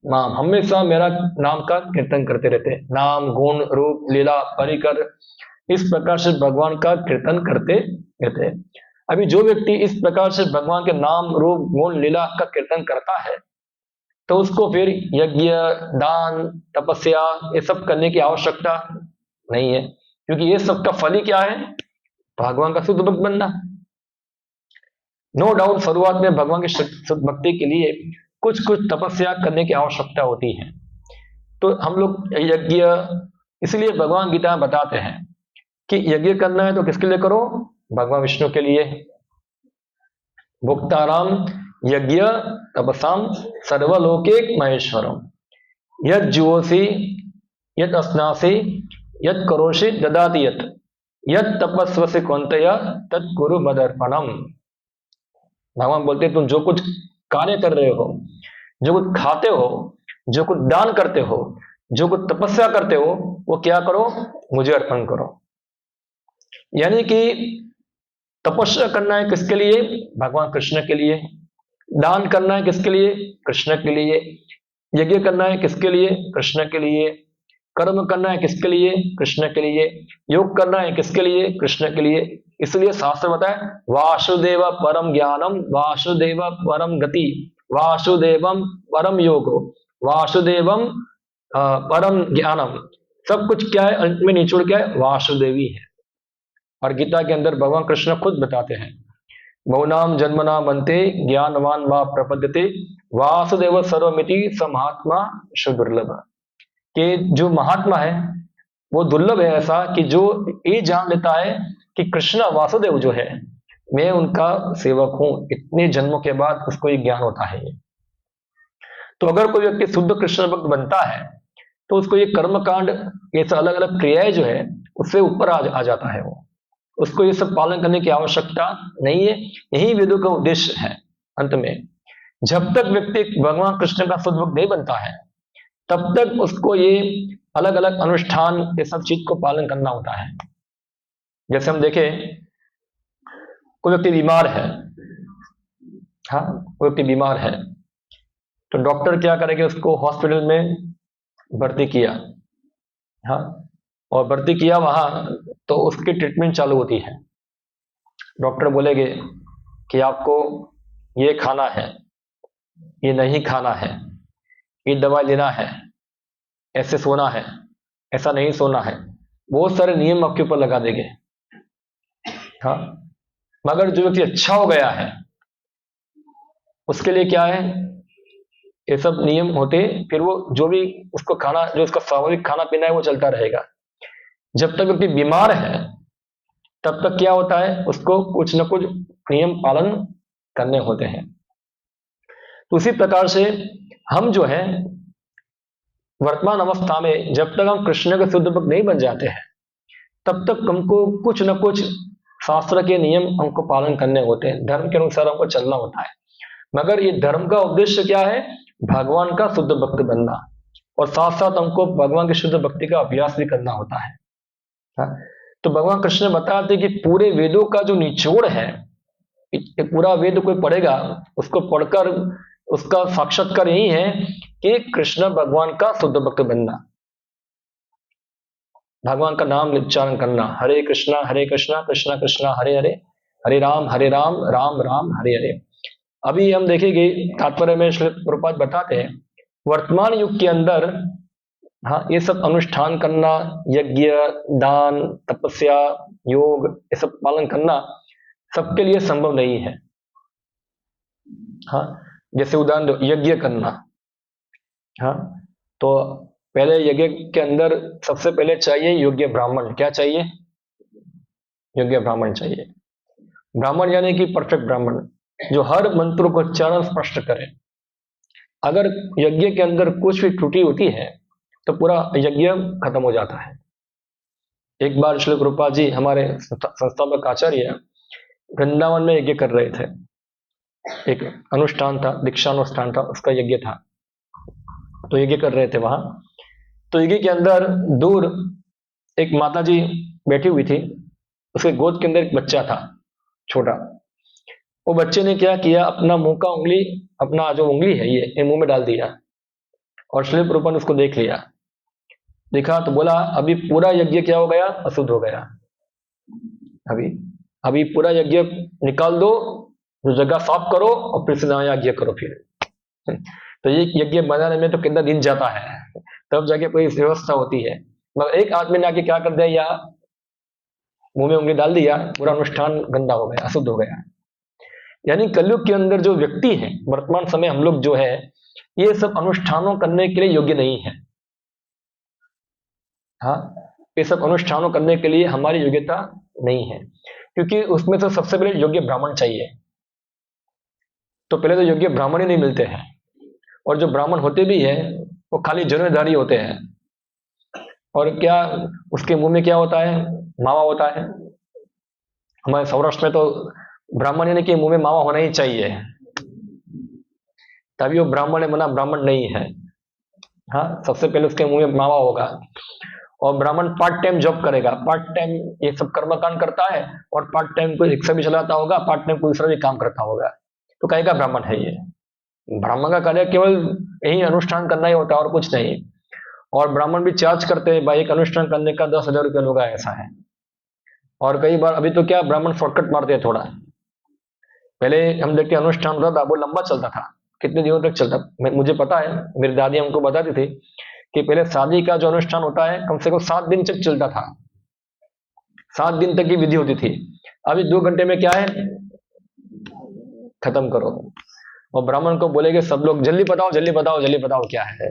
[SPEAKER 1] माम, हमेशा मेरा नाम का कीर्तन करते रहते हैं, नाम गुण रूप लीला परिकर, इस प्रकार से भगवान का कीर्तन करते रहते हैं। अभी जो व्यक्ति इस प्रकार से भगवान के नाम रूप गुण लीला का कीर्तन करता है तो उसको फिर यज्ञ, दान, तपस्या ये सब करने की आवश्यकता नहीं है, क्योंकि ये सब का फल ही क्या है? भगवान का शुद्ध भक्त बनना। नो डाउट शुरुआत में भगवान की शुद्ध भक्ति के लिए कुछ कुछ तपस्या करने की आवश्यकता होती है। तो हम लोग यज्ञ, इसलिए भगवान गीता में बताते हैं कि यज्ञ करना है तो किसके लिए करो? भगवान विष्णु के लिए। भुक्ताराम यज्ञ तपसाम सर्वलोके महेश्वरम यद जुओसी यद अस्नासी यद करोषि ददाति यद तपस्वसी कौंतया तत् कुरु मदर्पणम। भगवान बोलते हैं तुम जो कुछ कार्य कर रहे हो, जो कुछ खाते हो, जो कुछ दान करते हो, जो कुछ तपस्या करते हो, वो क्या करो? मुझे अर्पण करो। यानी कि तपस्या करना है किसके लिए? भगवान कृष्ण के लिए। दान करना है किसके लिए? कृष्ण के लिए। यज्ञ करना है किसके लिए? कृष्ण के लिए। कर्म करना है किसके लिए? कृष्ण के लिए। योग करना है किसके लिए? कृष्ण के लिए। इसलिए शास्त्र बताए वासुदेव परम ज्ञानम, वासुदेव परम गति, वासुदेवम परम योग, वासुदेवम परम ज्ञानम। सब कुछ क्या है? अंत में निचोड़ क्या है? वासुदेवी है। और गीता के अंदर भगवान कृष्ण खुद बताते हैं बहुनाम जन्मना बनते ज्ञानवान वा प्रपद्यते वासुदेव सर्वमिति स महात्मा सुदुर्लभ। कि जो महात्मा है वो दुर्लभ है, ऐसा कि जो ये जान लेता है कि कृष्ण वासुदेव जो है मैं उनका सेवक हूं, इतने जन्मों के बाद उसको ये ज्ञान होता है। तो अगर कोई व्यक्ति शुद्ध कृष्ण भक्त बनता है तो उसको ये कर्म कांड, ये अलग अलग क्रियाएं जो है उससे ऊपर आ जाता है। वो उसको ये सब पालन करने की आवश्यकता नहीं है। यही वेदों का उद्देश्य है। अंत में जब तक व्यक्ति भगवान कृष्ण का शुद्ध भक्त नहीं बनता है तब तक उसको ये अलग अलग अनुष्ठान, ये सब चीज को पालन करना होता है। जैसे हम देखें कोई व्यक्ति बीमार है, हाँ कोई व्यक्ति बीमार है तो डॉक्टर क्या करेंगे? उसको हॉस्पिटल में भर्ती किया, हाँ, और भर्ती किया वहां तो उसकी ट्रीटमेंट चालू होती है। डॉक्टर बोलेंगे कि आपको ये खाना है, ये नहीं खाना है, ये दवाई लेना है, ऐसे सोना है, ऐसा नहीं सोना है, बहुत सारे नियम आपके ऊपर लगा देंगे। हाँ, मगर जो व्यक्ति अच्छा हो गया है उसके लिए क्या है? ये सब नियम होते, फिर वो जो भी उसको खाना, जो उसका स्वाभाविक खाना पीना है वो चलता रहेगा। जब तक व्यक्ति बीमार है तब तक क्या होता है? उसको कुछ न कुछ नियम पालन करने होते हैं। तो उसी प्रकार से हम जो है वर्तमान अवस्था में जब तक हम कृष्ण के शुद्ध भक्त नहीं बन जाते हैं तब तक हमको कुछ न कुछ शास्त्र के नियम हमको पालन करने होते हैं, धर्म के अनुसार हमको चलना होता है। मगर ये धर्म का उद्देश्य क्या है? भगवान का शुद्ध भक्त बनना, और साथ साथ हमको भगवान की शुद्ध भक्ति का अभ्यास भी करना होता है। हाँ? तो भगवान कृष्ण ने बताते कि पूरे वेदों का जो निचोड़ है, पूरा वेद कोई पढ़ेगा उसको पढ़कर उसका साक्षात्कार यही है कि कृष्ण भगवान का शुद्ध भक्त बनना, भगवान का नाम उच्चारण करना, हरे कृष्णा कृष्णा कृष्णा हरे हरे, हरे राम राम राम हरे हरे। अभी हम देखेंगे तात्पर्य में श्री प्रभुपाद बताते हैं वर्तमान युग के अंदर, हाँ, ये सब अनुष्ठान करना, यज्ञ, दान, तपस्या, योग, ये सब पालन करना सबके लिए संभव नहीं है। हाँ, जैसे उदाहरण दो, यज्ञ करना, हाँ, तो पहले यज्ञ के अंदर सबसे पहले चाहिए योग्य ब्राह्मण। क्या चाहिए? योग्य ब्राह्मण चाहिए। ब्राह्मण यानी कि परफेक्ट ब्राह्मण, जो हर मंत्र को उच्चारण स्पष्ट करे। अगर यज्ञ के अंदर कुछ भी त्रुटि होती है तो पूरा यज्ञ खत्म हो जाता है। एक बार श्री प्रभुपाद जी हमारे संस्थापक आचार्य वृंदावन में यज्ञ कर रहे थे। एक अनुष्ठान था, दीक्षानुष्ठान था, उसका यज्ञ था, तो यज्ञ कर रहे थे वहां। तो यज्ञ के अंदर दूर एक माता जी बैठी हुई थी, उसके गोद के अंदर एक बच्चा था छोटा। वो बच्चे ने क्या किया? अपना मुंह का उंगली, अपना जो उंगली है ये मुंह में डाल दिया, और श्री प्रभुपाद ने उसको देख लिया, देखा तो बोला अभी पूरा यज्ञ क्या हो गया? अशुद्ध हो गया। अभी अभी पूरा यज्ञ निकाल दो, जो जगह साफ करो और फिर से नया यज्ञ करो फिर। तो ये यज्ञ बनाने में तो कितना दिन जाता है, तब जाके कोई व्यवस्था होती है। मगर एक आदमी ने आके क्या कर दिया, या मुंह में उंगली डाल दिया, पूरा अनुष्ठान गंदा हो गया, अशुद्ध हो गया। यानी कलयुग के अंदर जो व्यक्ति है, वर्तमान समय हम लोग जो है, ये सब अनुष्ठानों करने के लिए योग्य नहीं है। हाँ, ये सब अनुष्ठानों करने के लिए हमारी योग्यता नहीं है, क्योंकि उसमें तो सबसे पहले योग्य ब्राह्मण चाहिए। तो पहले तो योग्य ब्राह्मण ही नहीं मिलते हैं, और जो ब्राह्मण होते भी हैं वो खाली जन्मधारी होते हैं। और क्या उसके मुंह में क्या होता है, मावा होता है। हमारे सौराष्ट्र में तो ब्राह्मण यानी कि मुंह में मावा होना ही चाहिए, तभी वो ब्राह्मण है, मना ब्राह्मण नहीं है। हाँ, सबसे पहले उसके मुंह में मावा होगा। और ब्राह्मण पार्ट टाइम जॉब करेगा, पार्ट टाइम ये सब कर्मकांड करता है, और पार्ट टाइम कोई रिक्शा भी चलाता होगा, पार्ट टाइम कोई दूसरा भी काम करता होगा। तो कहीं का ब्राह्मण है ये? ब्राह्मण का कार्य केवल यही अनुष्ठान करना ही होता है, और कुछ नहीं। और ब्राह्मण भी चार्ज करते हैं, भाई एक अनुष्ठान करने का 10,000 रुपया लोग, ऐसा है। और कई बार अभी तो क्या ब्राह्मण शॉर्टकट मारते हैं थोड़ा। पहले हम देखते अनुष्ठान होता था, वो लंबा चलता था, कितने दिनों तक चलता। मुझे पता है, मेरी दादी हमको बताती थी कि पहले शादी का जो अनुष्ठान होता है कम से कम 7 दिन तक चलता था, 7 दिन तक की विधि होती थी। अभी 2 घंटे में क्या है, खत्म करो। और ब्राह्मण को बोलेगे सब लोग जल्दी बताओ जल्दी बताओ जल्दी बताओ क्या है,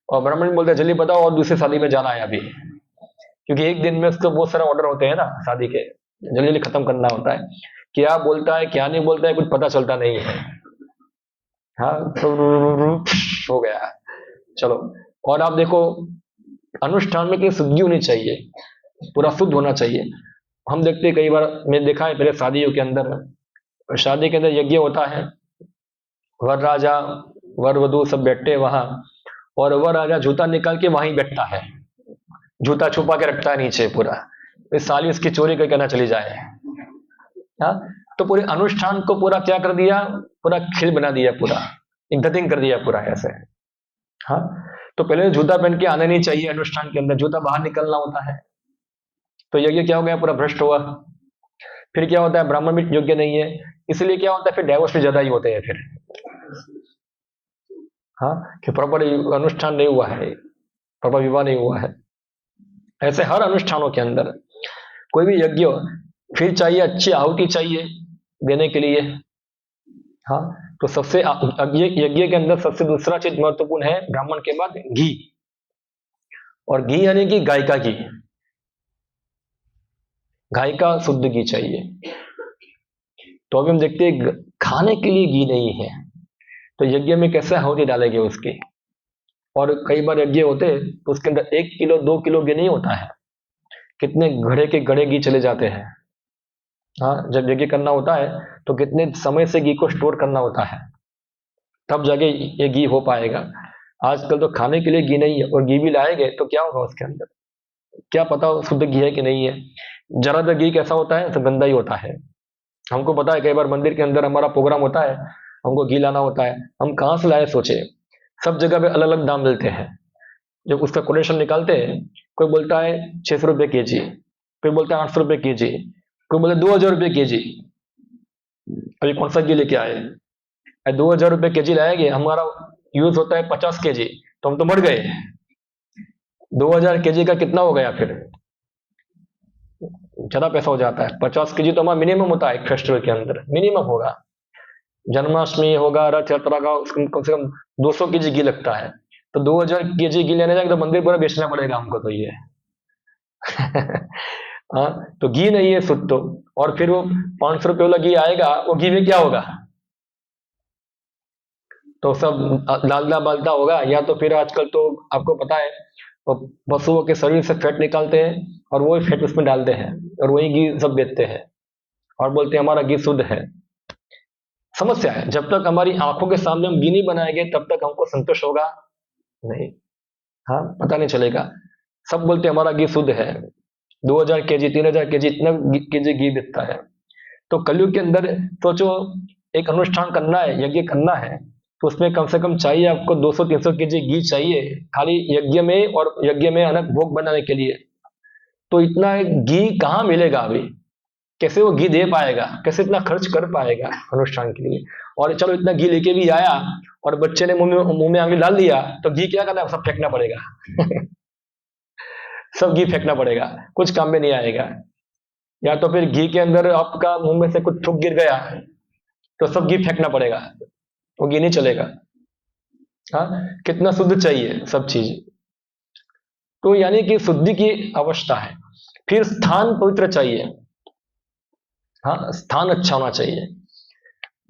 [SPEAKER 1] और ब्राह्मण भी बोलते हैं जल्दी बताओ और दूसरी शादी में जाना है अभी, क्योंकि एक दिन में उसको बहुत सारे ऑर्डर होते हैं ना शादी के, जल्दी जल्दी खत्म करना होता है। क्या बोलता है क्या नहीं बोलता है कुछ पता चलता नहीं है। हाँ, तो हो गया, चलो। और आप देखो, अनुष्ठान में की शुद्धि होनी चाहिए, पूरा शुद्ध होना चाहिए। हम देखते हैं, कई बार मैंने देखा है, पहले शादियों के अंदर, शादी के अंदर यज्ञ होता है, वर राजा वर वधू सब बैठते हैं वहां, और वर राजा जूता निकाल के वहीं बैठता है, जूता छुपा के रखता है नीचे पूरा, इस साली उसकी चोरी करके ना चली जाए। हाँ, तो पूरे अनुष्ठान को पूरा क्या कर दिया, पूरा खिल बना दिया, पूरा इंतजिंग कर दिया पूरा ऐसे। हाँ, तो पहले जूता पहन के आना नहीं चाहिए अनुष्ठान के अंदर, जूता बाहर निकलना होता है। तो यज्ञ क्या हो गया, पूरा भ्रष्ट हुआ। फिर क्या होता है, ब्राह्मण भी योग्य नहीं है, इसलिए क्या होता है, फिर डाइवोर्स भी ज्यादा ही होते हैं फिर। हाँ, कि प्रॉपर अनुष्ठान नहीं हुआ है, प्रॉपर विवाह नहीं हुआ है। ऐसे हर अनुष्ठानों के अंदर कोई भी यज्ञ हो, फिर चाहिए अच्छी आहुति चाहिए देने के लिए। हाँ, तो सबसे यज्ञ के अंदर सबसे दूसरा चीज महत्वपूर्ण है ब्राह्मण के बाद घी, और घी यानी कि गाय का घी, गाय का शुद्ध घी चाहिए। तो अभी हम देखते हैं खाने के लिए घी नहीं है, तो यज्ञ में कैसे आहुति डालेंगे उसकी। और कई बार यज्ञ होते हैं तो उसके अंदर 1 किलो 2 किलो घी नहीं होता है, कितने घड़े के घड़े घी चले जाते हैं। हाँ, जब यज्ञ करना होता है तो कितने समय से घी को स्टोर करना होता है, तब जाके ये घी हो पाएगा। आजकल तो खाने के लिए घी नहीं है, और घी भी लाएंगे तो क्या होगा उसके अंदर, क्या पता शुद्ध घी है कि नहीं है। जरा सा घी कैसा होता है, तो गंदा ही होता है। हमको पता है, कई बार मंदिर के अंदर हमारा प्रोग्राम होता है, हमको घी लाना होता है, हम कहाँ से लाए सोचे, सब जगह पे अलग अलग दाम मिलते हैं। जब उसका कोटेशन निकालते हैं, कोई बोलता है 600 रुपये के जी, कोई बोलता है 800 रुपये के जी, कोई बोलता है 2,000 रुपये के जी। अभी कौन सा घी लेके आए, 2,000 रुपये के जी लाएंगे, हमारा यूज होता है 50 के जी, तो हम तो मर गए। 2,000 के जी का कितना हो गया, फिर ज्यादा पैसा हो जाता है। 50 के जी तो हमारा मिनिमम होता है, एक फेस्टिवल के अंदर मिनिमम होगा। जन्माष्टमी होगा, रथ यात्रा का, कम से कम 200 के जी घी लगता है। तो 2,000 के जी घी लेने जाएंगे तो मंदिर पूरा बेचना पड़ेगा हमको, तो ये हाँ, तो घी नहीं है शुद्ध तो। और फिर वो 500 रुपये वाला घी आएगा, वो घी में क्या होगा, तो सब डालडा बालडा होगा, या तो फिर आजकल तो आपको पता है वो पशुओं के शरीर से फैट निकालते हैं और वही फैट उसमें डालते हैं, और वही घी सब बेचते हैं और बोलते हैं हमारा घी शुद्ध है। समस्या है, जब तक हमारी आंखों के सामने हम घी नहीं बनाएंगे तब तक हमको संतोष होगा नहीं। हाँ, पता नहीं चलेगा। सब बोलते हैं हमारा घी शुद्ध है, 2,000 के जी 3,000 के जी इतना के जी घी बिकता है। तो कलयुग के अंदर सोचो, एक अनुष्ठान करना है, यज्ञ करना है, तो उसमें कम से कम चाहिए आपको 200-300 के जी घी चाहिए, खाली यज्ञ में, और यज्ञ में अनक भोग बनाने के लिए। तो इतना घी कहाँ मिलेगा अभी, कैसे वो घी दे पाएगा, कैसे इतना खर्च कर पाएगा अनुष्ठान के लिए। और चलो इतना घी लेके भी आया और बच्चे ने मुंह में आंगली डाल दिया तो घी क्या करना है, सब फेंकना पड़ेगा। सब घी फेंकना पड़ेगा, कुछ काम में नहीं आएगा। या तो फिर घी के अंदर आपका मुंह में से कुछ थूक गिर गया तो सब घी फेंकना पड़ेगा, वो घी नहीं चलेगा। हाँ, कितना शुद्ध चाहिए सब चीज। तो यानी कि शुद्धि की अवस्था है। फिर स्थान पवित्र चाहिए। हाँ, स्थान अच्छा होना चाहिए।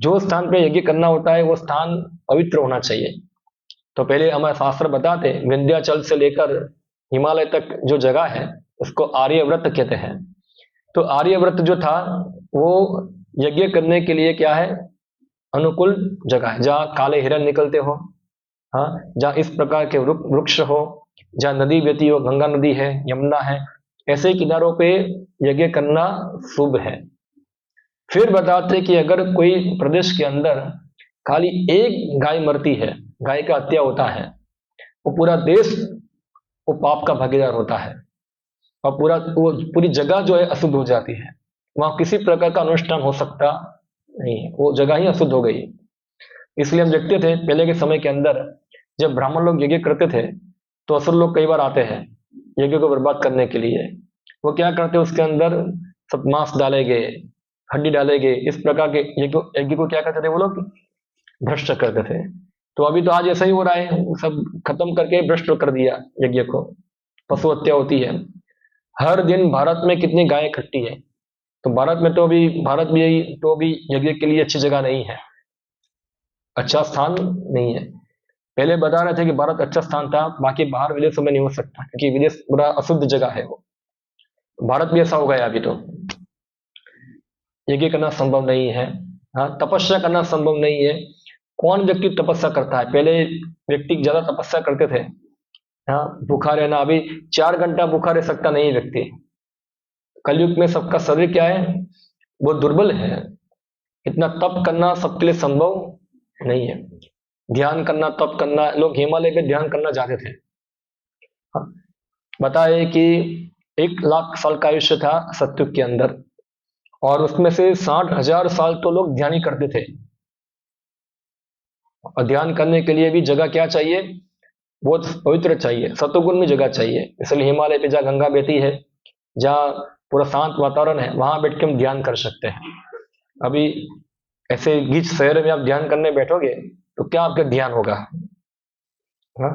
[SPEAKER 1] जो स्थान पे यज्ञ करना होता है वो स्थान पवित्र होना चाहिए। तो पहले हमारे शास्त्र बताते, विंध्याचल से लेकर हिमालय तक जो जगह है उसको आर्यव्रत कहते हैं। तो आर्यव्रत जो था वो यज्ञ करने के लिए क्या है, अनुकूल जगह है, जहाँ काले हिरण निकलते हो, हाँ, जहाँ इस प्रकार के वृक्ष हो, जहाँ नदी बहती हो, गंगा नदी है, यमुना है, ऐसे किनारों पे यज्ञ करना शुभ है। फिर बताते कि अगर कोई प्रदेश के अंदर खाली एक गाय मरती है, गाय का हत्या होता है, वो पूरा देश वो पाप का भागीदार होता है और वो पूरी जगह जो है अशुद्ध हो जाती है। वहां किसी प्रकार का अनुष्ठान हो सकता नहीं है, वो जगह ही अशुद्ध हो गई। इसलिए हम देखते थे पहले के समय के अंदर जब ब्राह्मण लोग यज्ञ करते थे तो असुर लोग कई बार आते हैं यज्ञ को बर्बाद करने के लिए। वो क्या करते, उसके अंदर सब मांस डाले गए, हड्डी डाले गए, इस प्रकार के यज्ञ को क्या करते थे वो लोग, भ्रष्ट करते थे। तो अभी तो आज ऐसा ही हो रहा है, सब खत्म करके भ्रष्ट कर दिया यज्ञ को, पशु हत्या होती है। हर दिन भारत में कितनी गायें कटती है, तो भारत में तो अभी भारत भी यही तो अभी यज्ञ के लिए अच्छी जगह नहीं है, अच्छा स्थान नहीं है। पहले बता रहे थे कि भारत अच्छा स्थान था, बाकी बाहर विदेशों में नहीं हो सकता क्योंकि विदेश पूरा अशुद्ध जगह है। वो भारत भी ऐसा हो गया, अभी तो यज्ञ करना संभव नहीं है। हाँ, तपस्या करना संभव नहीं है। कौन व्यक्ति तपस्या करता है, पहले व्यक्ति ज्यादा तपस्या करते थे। हाँ, भूखा रहना, अभी 4 घंटा भूखा रह सकता नहीं व्यक्ति। कलयुग में सबका शरीर क्या है, वो दुर्बल है, इतना तप करना सबके लिए संभव नहीं है। ध्यान करना, तप करना, लोग हिमालय पे ध्यान करना चाहते थे। हाँ, बताए कि 1 लाख साल का आयुष्य था सतयुग के अंदर, और उसमें से 60,000 साल तो लोग ध्यान ही करते थे। और ध्यान करने के लिए भी जगह क्या चाहिए, बहुत पवित्र चाहिए, सतोगुण में जगह चाहिए। इसलिए हिमालय पे जहाँ गंगा बहती है, जहाँ पूरा शांत वातावरण है, वहां बैठ के हम ध्यान कर सकते हैं। अभी ऐसे गीच शहर में आप ध्यान करने बैठोगे तो क्या आपका ध्यान होगा। हाँ,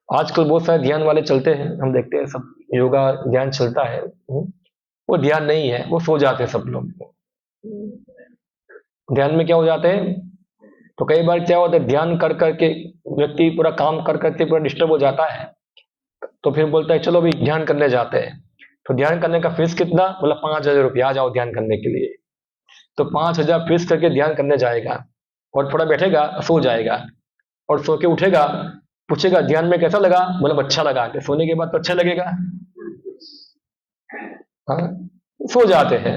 [SPEAKER 1] आजकल बहुत सारे ध्यान वाले चलते हैं, हम देखते हैं सब योगा ध्यान चलता है, वो ध्यान नहीं है, वो सो जाते हैं सब लोग। ध्यान में क्या हो जाते हैं, तो कई बार क्या होता है, ध्यान कर करके व्यक्ति पूरा काम कर करके पूरा डिस्टर्ब हो जाता है, तो फिर बोलता है चलो भी ध्यान करने जाते हैं। तो ध्यान करने का फीस कितना, बोला 5,000 रुपया, आ जाओ ध्यान करने के लिए। तो 5,000 फीस करके ध्यान करने जाएगा और थोड़ा बैठेगा, सो जाएगा, और सो के उठेगा, पूछेगा ध्यान में कैसा लगा, बोला अच्छा लगा। कि सोने के बाद तो अच्छा लगेगा। हाँ, सो जाते हैं,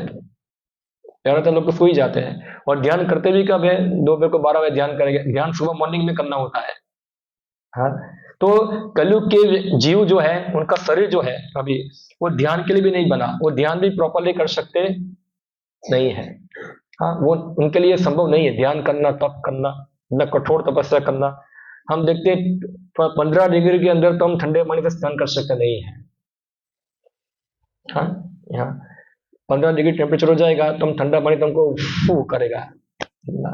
[SPEAKER 1] ज्यादातर लोग तो सो ही जाते हैं। और ध्यान करते भी कब है, 2 बजे को 12 बजे ध्यान करेंगे, ध्यान सुबह मॉर्निंग में करना होता है। हाँ, तो कलयुग के जीव जो है, उनका शरीर जो है अभी वो ध्यान के लिए भी नहीं बना, वो ध्यान भी प्रॉपरली कर सकते नहीं है। हाँ, वो उनके लिए संभव नहीं है ध्यान करना, तप करना, इतना कठोर तपस्या करना। हम देखते हैं 15 डिग्री के अंदर तो हम ठंडे पानी से स्नान कर सकते नहीं है। हाँ, यहाँ 15 डिग्री टेम्परेचर हो जाएगा तो हम ठंडा पानी तो हमको फू करेगा ना,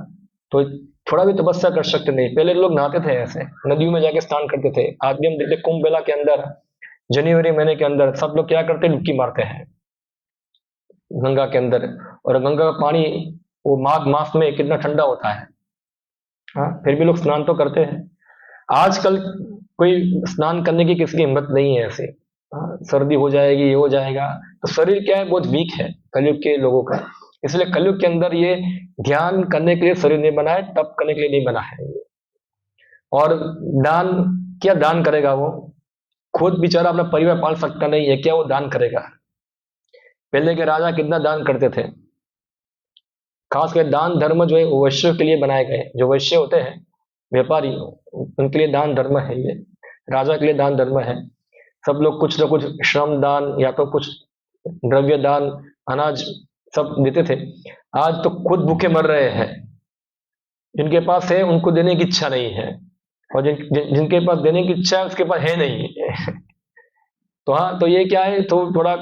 [SPEAKER 1] तो थोड़ा भी तपस्या कर सकते नहीं। पहले लोग नहाते थे, ऐसे नदियों में जाके स्नान करते थे। आज भी हम देखते कुंभ मेला के अंदर जनवरी महीने के अंदर सब लोग क्या करते हैं, डुबकी मारते हैं गंगा के अंदर। और गंगा का पानी वो माघ मास में कितना ठंडा होता है। हाँ, फिर भी लोग स्नान तो करते हैं। आजकल कोई स्नान करने की किसी की हिम्मत नहीं है ऐसे। हाँ, सर्दी हो जाएगी, ये हो जाएगा, तो शरीर क्या है, बहुत वीक है कलयुग के लोगों का। इसलिए कलयुग के अंदर ये ध्यान करने के लिए शरीर नहीं बना है, तप करने के लिए नहीं बना है। और दान, क्या दान करेगा वो, खुद बेचारा अपना परिवार पाल सकता नहीं है, क्या वो दान करेगा। पहले के राजा कितना दान करते थे। खासकर दान धर्म जो है वैश्यों के लिए बनाए गए। जो वैश्य होते हैं, व्यापारी, उनके लिए दान धर्म है ये, राजा के लिए दान धर्म है। सब लोग कुछ ना कुछ श्रम दान या तो कुछ द्रव्य दान, अनाज सब देते थे, आज तो खुद भूखे मर रहे हैं। जिनके पास है उनको देने की इच्छा नहीं है, और जिनके पास देने की इच्छा है उसके पास है नहीं। तो हाँ, तो ये क्या है, तो थोड़ा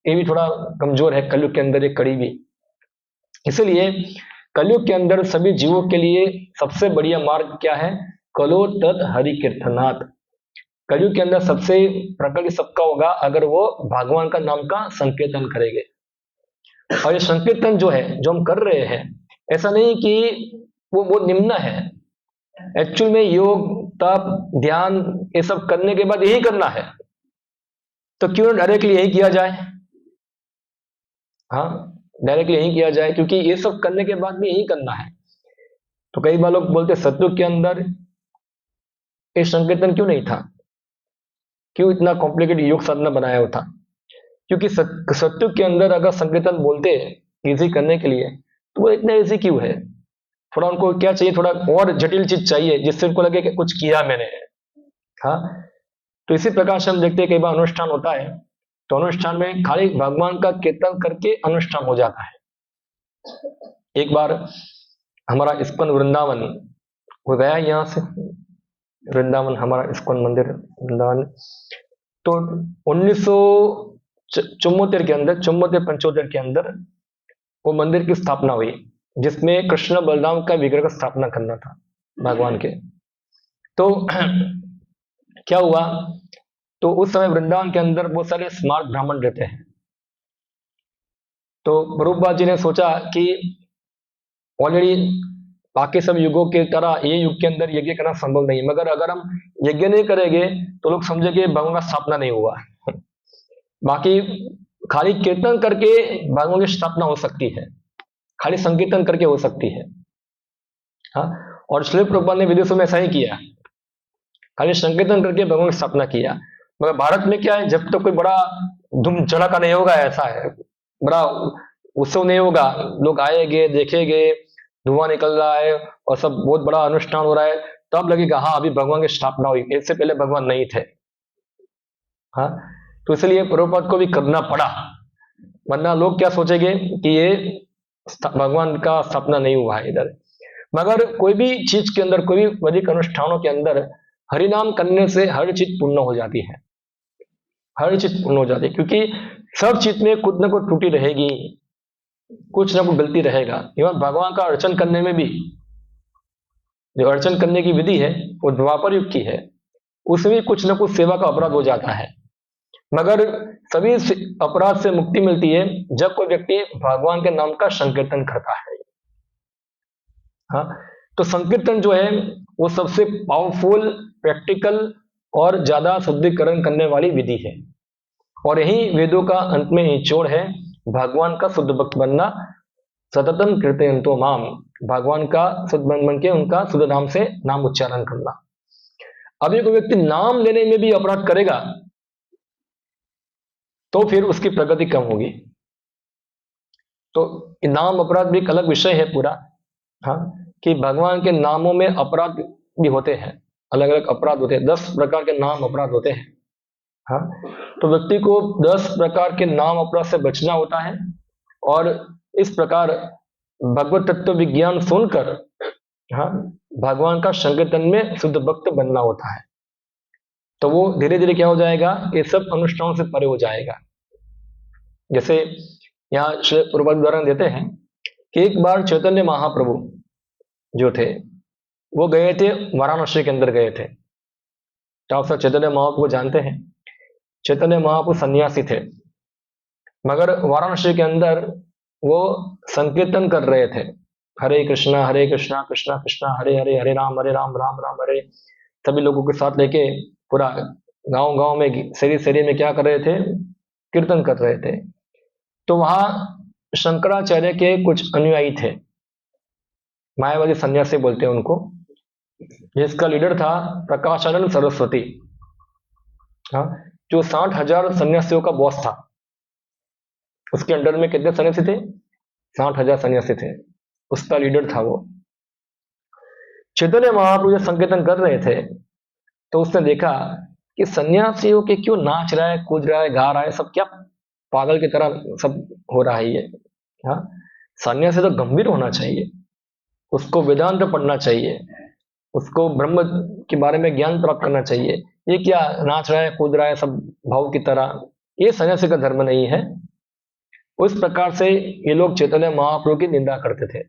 [SPEAKER 1] ये भी थोड़ा कमजोर है कलयुग के अंदर एक कड़ी भी। इसलिए कलयुग के अंदर सभी जीवों के लिए सबसे बढ़िया मार्ग क्या है, कलो तत् हरि कीर्तनात्। कलयुग के अंदर सबसे प्रकृति सबका होगा अगर वो भगवान का नाम का संकीर्तन करेंगे। और ये संकीर्तन जो है, जो हम कर रहे हैं, ऐसा नहीं कि वो निम्न है। एक्चुअल में योग तप ध्यान ये सब करने के बाद यही करना है, तो क्यों डायरेक्टली यही किया जाए। हाँ, डायरेक्टली यही किया जाए, क्योंकि ये सब करने के बाद भी यही करना है। तो कई बार लोग बोलते सतयुग के अंदर ये संकीर्तन क्यों नहीं था, क्यों इतना कॉम्प्लिकेटेड योग साधना बनाया हुआ था। क्योंकि सतयुग के अंदर अगर संकीर्तन बोलते इजी करने के लिए, तो वो इतना इजी क्यों है। थोड़ा उनको क्या चाहिए, थोड़ा और जटिल चीज चाहिए जिससे उनको लगे कि कुछ किया मैंने। हाँ, तो इसी प्रकार से हम देखते हैं कई बार अनुष्ठान होता है, तो अनुष्ठान में खाली भगवान का कीर्तन करके अनुष्ठान हो जाता है। एक बार हमारा इस्कॉन वृंदावन हो गया, यहाँ से वृंदावन हमारा इस्कॉन मंदिर वृंदावन, तो 1974 के अंदर 74-75 के अंदर वो मंदिर की स्थापना हुई, जिसमें कृष्ण बलराम का विग्रह का स्थापना करना था भगवान के। तो क्या हुआ, तो उस समय वृंदावन के अंदर बहुत सारे स्मार्ट ब्राह्मण रहते हैं। तो प्रभुपाद जी ने सोचा कि ऑलरेडी बाकी सब युगों की तरह ये युग के अंदर यज्ञ करना संभव नहीं है, मगर अगर हम यज्ञ नहीं करेंगे तो लोग समझेंगे भगवान का स्थापना नहीं हुआ। बाकी खाली कीर्तन करके भगवान की स्थापना हो सकती है, खाली संकीर्तन करके हो सकती है। हाँ, और श्रील प्रभुपाद ने विदेशों में ऐसा ही किया, खाली संकीर्तन करके भगवान की स्थापना किया। मगर भारत में क्या है, जब तक तो कोई बड़ा धूम धड़ाका नहीं होगा, ऐसा है, बड़ा उत्सव नहीं होगा, लोग आएंगे देखेंगे, धुआं निकल रहा है और सब बहुत बड़ा अनुष्ठान हो रहा है, तब लगेगा हाँ अभी भगवान की स्थापना हुई, इससे पहले भगवान नहीं थे। हाँ, तो इसलिए प्रभुपाद को भी करना पड़ा, वरना लोग क्या सोचेंगे कि ये भगवान का स्थापना नहीं हुआ है इधर। मगर कोई भी चीज के अंदर, कोई भी वैदिक अनुष्ठानों के अंदर हरिनाम करने से हर चीज पूर्ण हो जाती है, हर चीज पूर्ण हो जाती है, क्योंकि सब चीज में कुछ ना कुछ त्रुटि रहेगी, कुछ ना कुछ गलती रहेगा। इवन भगवान का अर्चन करने में भी, जो अर्चन करने की विधि है वो द्वापर युग की है, उसमें कुछ ना कुछ सेवा का अपराध हो जाता है। मगर सभी अपराध से मुक्ति मिलती है जब कोई व्यक्ति भगवान के नाम का संकीर्तन करता है। हाँ, तो संकीर्तन जो है वो सबसे पावरफुल, प्रैक्टिकल और ज्यादा शुद्धिकरण करने वाली विधि है, और यही वेदों का अंत में निचोड़ है, भगवान का शुद्ध भक्त बनना, सततम कीर्तयन्तो माम, भगवान का शुद्ध बन के उनका शुद्ध नाम से नाम उच्चारण करना। अब एक व्यक्ति नाम लेने में भी अपराध करेगा तो फिर उसकी प्रगति कम होगी। तो नाम अपराध भी एक अलग विषय है पूरा। हाँ, कि भगवान के नामों में अपराध भी होते हैं, अलग अलग अपराध होते हैं, 10 प्रकार के नाम अपराध होते हैं। हाँ, तो व्यक्ति को 10 प्रकार के नाम अपराध से बचना होता है, और इस प्रकार भगवत तत्व विज्ञान सुनकर हाँ भगवान का संकीर्तन में शुद्ध भक्त बनना होता है। तो वो धीरे धीरे क्या हो जाएगा, ये सब अनुष्ठानों से परे हो जाएगा। जैसे यहाँ श्री प्रभुपाद उदाहरण देते हैं कि एक बार चैतन्य महाप्रभु जो थे वो गए थे, वाराणसी के अंदर गए थे। तो आप सब चैतन्य महाप्रभु को जानते हैं, चैतन्य महाप्रभु सन्यासी थे, मगर वाराणसी के अंदर वो संकीर्तन कर रहे थे, हरे कृष्णा कृष्णा कृष्णा हरे हरे, हरे राम राम राम हरे। सभी लोगों के साथ लेके पूरा गांव गांव में, शहरी शहरी में क्या कर रहे थे, कीर्तन कर रहे थे। तो वहां शंकराचार्य के कुछ अनुयायी थे, मायावादी सन्यासी बोलते हैं उनको, जिसका लीडर था प्रकाशानंद सरस्वती। हाँ, जो 60,000 सन्यासियों का बॉस था। उसके अंडर में कितने सन्यासी थे, 60,000 सन्यासी थे, उसका लीडर था वो। चैतन्य महाप्रभु जब संकीर्तन कर रहे थे तो उसने देखा कि सन्यासियों के क्यों नाच रहा है, कूद रहा है, गा रहा है, सब क्या पागल की तरह सब हो रहा है ये। हाँ, सन्यासी तो गंभीर होना चाहिए, उसको वेदांत पढ़ना चाहिए, उसको ब्रह्म के बारे में ज्ञान प्राप्त करना चाहिए। ये क्या नाच रहा है कूद रहा है सब भाव की तरह, ये सन्यासी का धर्म नहीं है। उस प्रकार से ये लोग चैतन्य महाप्रभु की निंदा करते थे।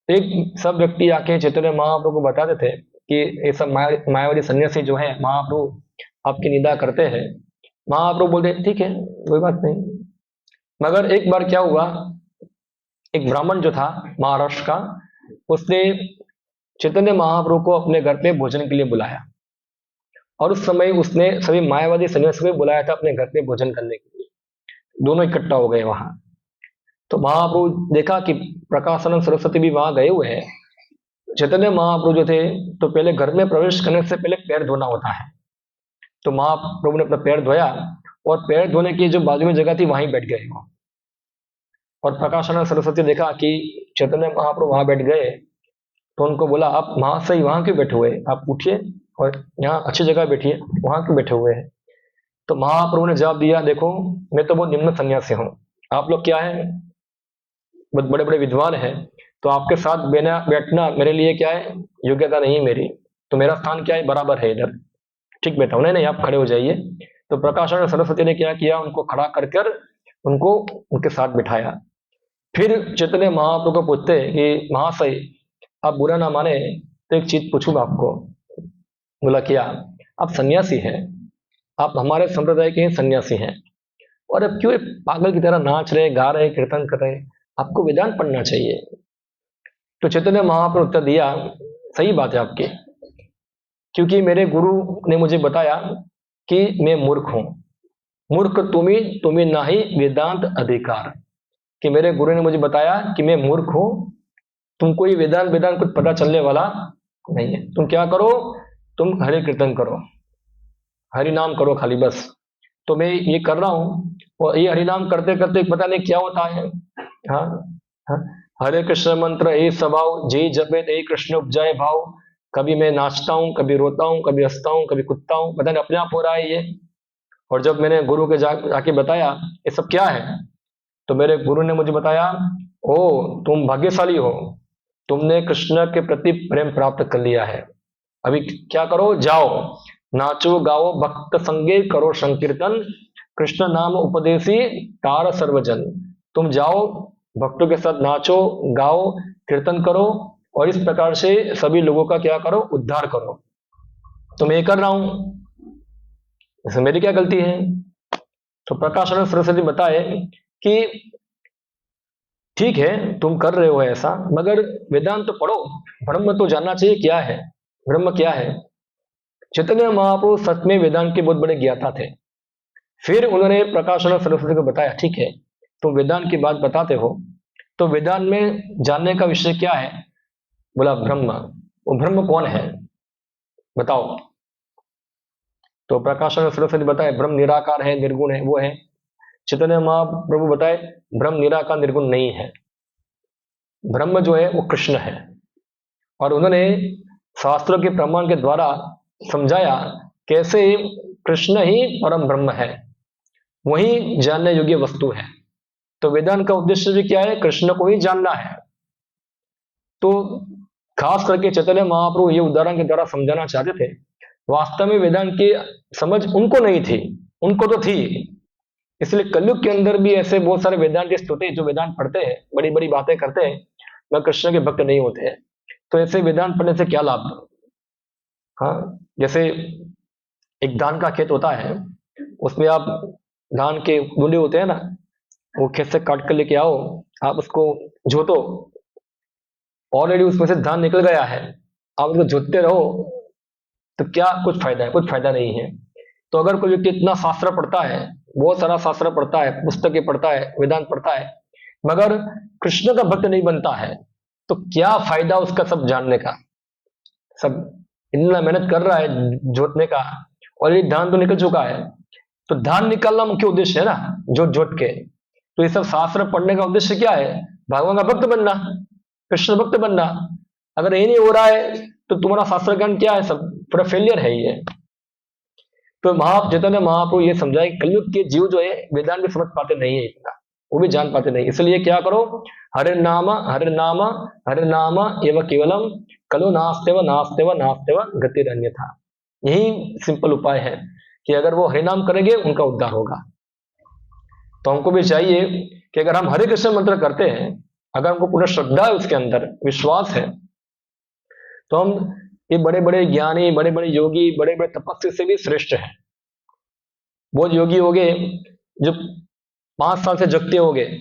[SPEAKER 1] एक सब व्यक्ति आके चैतन्य महाप्रभु को बताते थे कि ये सब मायावादी सन्यासी जो है महाप्रभु आपकी निंदा करते हैं। महाप्रभु बोलते ठीक है कोई बात नहीं। मगर एक बार क्या हुआ, एक ब्राह्मण जो था महाराष्ट्र का, उसने चैतन्य महाप्रभु को अपने घर पे भोजन के लिए बुलाया, और उस समय उसने सभी मायावादी सन्यासी को बुलाया था अपने घर पे भोजन करने के लिए। दोनों इकट्ठा हो गए वहां। तो महाप्रभु देखा कि प्रकाशानंद सरस्वती भी वहां गए हुए हैं। चैतन्य महाप्रभु जो थे तो पहले घर में प्रवेश करने से पहले पैर धोना होता है, तो महाप्रभु ने अपना पैर धोया और पैर धोने की जो बाजू में जगह थी वहीं बैठ गए। और प्रकाशानंद सरस्वती देखा कि चैतन्य महाप्रभु वहां बैठ गए, तो उनको बोला आप वहां से वहां क्यों बैठे हुए, आप उठिए और यहाँ अच्छी जगह बैठिए, वहां क्यों बैठे हुए हैं। तो महाप्रभु ने जवाब दिया, देखो मैं तो बहुत निम्न सन्यासी हूँ, आप लोग क्या है बहुत बड़े बड़े विद्वान हैं, तो आपके साथ बैठना मेरे लिए क्या है योग्यता नहीं मेरी, तो मेरा स्थान क्या है बराबर है इधर, ठीक बैठा हूं। नहीं आप खड़े हो जाइए। तो प्रकाशानंद सरस्वती ने क्या किया, उनको खड़ा कर उनको उनके साथ बिठाया। फिर चैतन्य महाप्रभु को पूछते कि महाशय आप बुरा ना माने तो एक चीज पूछूंगा आपको। बोला क्या, आप सन्यासी हैं, आप हमारे संप्रदाय के सन्यासी हैं, और अब क्यों पागल की तरह नाच रहे गा रहे कीर्तन कर रहे, आपको वेदांत पढ़ना चाहिए। तो चैतन्य महाप्रभु उत्तर दिया, सही बात है आपकी, क्योंकि मेरे गुरु ने मुझे बताया कि मैं मूर्ख हूं, मूर्ख तुम्हें ना ही वेदांत अधिकार, कि मेरे गुरु ने मुझे बताया कि मैं मूर्ख हूं, तुमको ये वेदांत कुछ पता चलने वाला नहीं है। तुम क्या करो, तुम हरि कीर्तन करो, हरि नाम करो खाली बस। तो मैं ये कर रहा हूं, और ये हरि नाम करते करते पता नहीं क्या होता है। हाँ हाँ, हरे कृष्ण मंत्र ए स्वभाव, जे जपे ते कृष्ण उपजाए भाव। कभी मैं नाचता हूँ, कभी रोता हूँ, कभी हंसता हूँ, कभी कुदता हूँ, पता नहीं अपने आप हो रहा है ये। और जब मैंने गुरु के जाके बताया ये सब क्या है, तो मेरे गुरु ने मुझे बताया, ओ तुम भाग्यशाली हो, तुमने कृष्ण के प्रति प्रेम प्राप्त कर लिया है। अभी क्या करो, जाओ नाचो गाओ भक्त संगे करो संकीर्तन, कृष्ण नाम उपदेशी तार सर्वजन। तुम जाओ भक्तों के साथ नाचो गाओ कीर्तन करो, और इस प्रकार से सभी लोगों का क्या करो, उद्धार करो। तो मैं ये कर रहा हूं, इसमें मेरी क्या गलती है। तो प्रकाशानंद सरस्वती बताए कि ठीक है तुम कर रहे हो ऐसा, मगर वेदांत तो पढ़ो, ब्रह्म तो जानना चाहिए क्या है, ब्रह्म क्या है। चैतन्य महाप्रभु सच में वेदांत के बहुत बड़े ज्ञाता थे। फिर उन्होंने प्रकाशानंद सरस्वती को बताया, ठीक है तुम वेदांत की बात बताते हो, तो वेदांत में जानने का विषय क्या है। बोला ब्रह्म। वो ब्रह्म कौन है बताओ। तो प्रकाशानंद सरस्वती बताए ब्रह्म निराकार है, निर्गुण है, वो है। चैतन्य महाप्रभु बताए ब्रह्म निराकार निर्गुण नहीं है, ब्रह्म जो है वो कृष्ण है। और उन्होंने शास्त्रों के प्रमाण के द्वारा समझाया कैसे कृष्ण ही परम ब्रह्म है, वही जानने योग्य वस्तु है। तो वेदांत का उद्देश्य भी क्या है, कृष्ण को ही जानना है। तो खास करके चैतन्य महाप्रभु ये उदाहरण के द्वारा समझाना चाहते थे, वास्तव में वेदांत की समझ उनको नहीं थी, उनको तो थी। इसलिए कलयुग के अंदर भी ऐसे बहुत सारे वेदांतिस्ट होते हैं जो वेदांत पढ़ते हैं, बड़ी बड़ी बातें करते हैं, मगर कृष्ण के भक्त नहीं होते हैं। तो ऐसे वेदांत पढ़ने से क्या लाभ। हाँ, जैसे एक धान का खेत होता है, उसमें आप धान के डूंडे होते हैं ना, वो खेत से काट कर लेके आओ, आप उसको जोतो, ऑलरेडी उसमें से धान निकल गया है, आप उसको जोतते रहो तो क्या कुछ फायदा है, कुछ फायदा नहीं है। तो अगर कोई व्यक्ति इतना शास्त्र पढ़ता है, बहुत सारा शास्त्र पढ़ता है, पुस्तकें पढ़ता है, वेदांत पढ़ता है, मगर कृष्ण का भक्त नहीं बनता है, तो क्या फायदा उसका सब जानने का। सब इतना मेहनत कर रहा है जोतने का, और ये धान तो निकल चुका है, तो धान निकालना मुख्य उद्देश्य है ना, जोत के। तो ये सब शास्त्र पढ़ने का उद्देश्य क्या है, भगवान का भक्त बनना, कृष्ण भक्त बनना। अगर ये नहीं हो रहा है तो तुम्हारा शास्त्र ज्ञान क्या है, सब पूरा फेलियर है ये। तो चैतन्य महाप्रभु ये समझाए कलयुग के जीव जो है वेदांत भी समझ पाते नहीं है इतना, वो भी जान पाते नहीं। इसलिए क्या करो, हरे नाम हरे नाम हरे नाम एवं केवलम कलो नास्तेव नास्तेव नास्तेव गतिर अन्यथा। यही सिंपल उपाय है कि अगर वो हरे नाम करेंगे उनका उद्धार होगा। तो हमको भी चाहिए कि अगर हम हरे कृष्ण मंत्र करते हैं, अगर हमको पूर्ण श्रद्धा है, उसके अंदर विश्वास है, तो हम ये बड़े बड़े ज्ञानी, बड़े बड़े योगी, बड़े बड़े तपस्वी से भी श्रेष्ठ है। बहुत योगी हो गए जो 5 साल से जगते हो गए,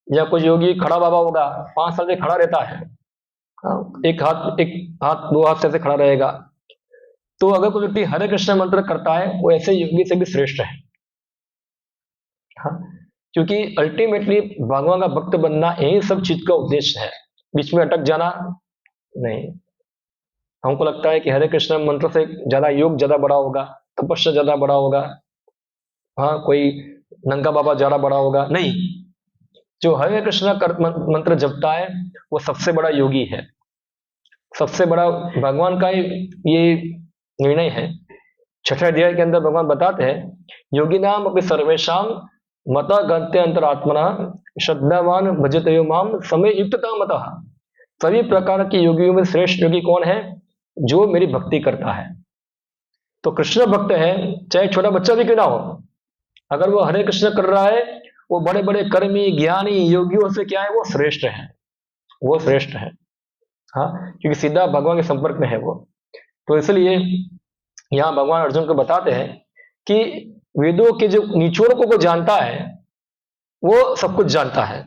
[SPEAKER 1] या कुछ योगी खड़ा बाबा होगा 5 साल से खड़ा रहता है, एक हाथ 2 हाथ से ऐसे खड़ा रहेगा। तो अगर कोई व्यक्ति हरे कृष्ण मंत्र करता है, वो ऐसे योगी से भी श्रेष्ठ है। हाँ, क्योंकि अल्टीमेटली भगवान का भक्त बनना यही सब चीज का उद्देश्य है, बीच में अटक जाना नहीं। हमको लगता है कि हरे कृष्ण मंत्र से ज्यादा योग ज्यादा बड़ा होगा, तपस्या ज्यादा बड़ा होगा, हाँ कोई नंगा बाबा ज्यादा बड़ा होगा, नहीं। जो हरे कृष्ण मंत्र जपता है वो सबसे बड़ा योगी है, सबसे बड़ा भगवान का ये निर्णय है। 6वें अध्याय के अंदर भगवान बताते हैं, योगी नाम अपनी सर्वेशम मता गंत्य अंतरात्मना श्रद्धावान भजते यो माम समय युक्तता मतः। सभी प्रकार के योगियों में श्रेष्ठ योगी कौन है? जो मेरी भक्ति करता है। तो कृष्ण भक्त है, चाहे छोटा बच्चा भी क्यों ना हो, अगर वो हरे कृष्ण कर रहा है, वो बड़े बड़े कर्मी ज्ञानी योगियों से क्या है, वो श्रेष्ठ है, वो श्रेष्ठ है। हाँ, क्योंकि सीधा भगवान के संपर्क में है वो। तो इसलिए यहाँ भगवान अर्जुन को बताते हैं कि वेदों के जो निचोड़ों को जानता है वो सब कुछ जानता है।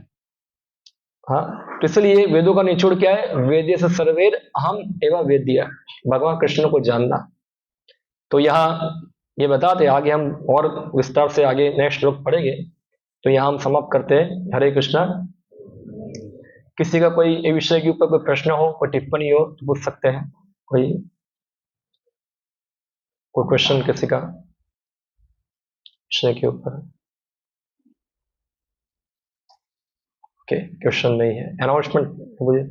[SPEAKER 1] हाँ, तो इसलिए वेदों का निचोड़ क्या है? वेद्य से सर्वेर अहम एवं वेद्य, भगवान कृष्ण को जानना। तो यहाँ ये बताते, आगे हम और विस्तार से आगे नेक्स्ट श्लोक पढ़ेंगे। तो यहाँ हम समाप्त करते हैं। हरे कृष्णा। किसी का कोई विषय के ऊपर कोई प्रश्न हो, कोई टिप्पणी हो तो पूछ सकते हैं। कोई क्वेश्चन किसी का विषय के ऊपर? ओके, क्वेश्चन नहीं है। अनाउंसमेंट मुझे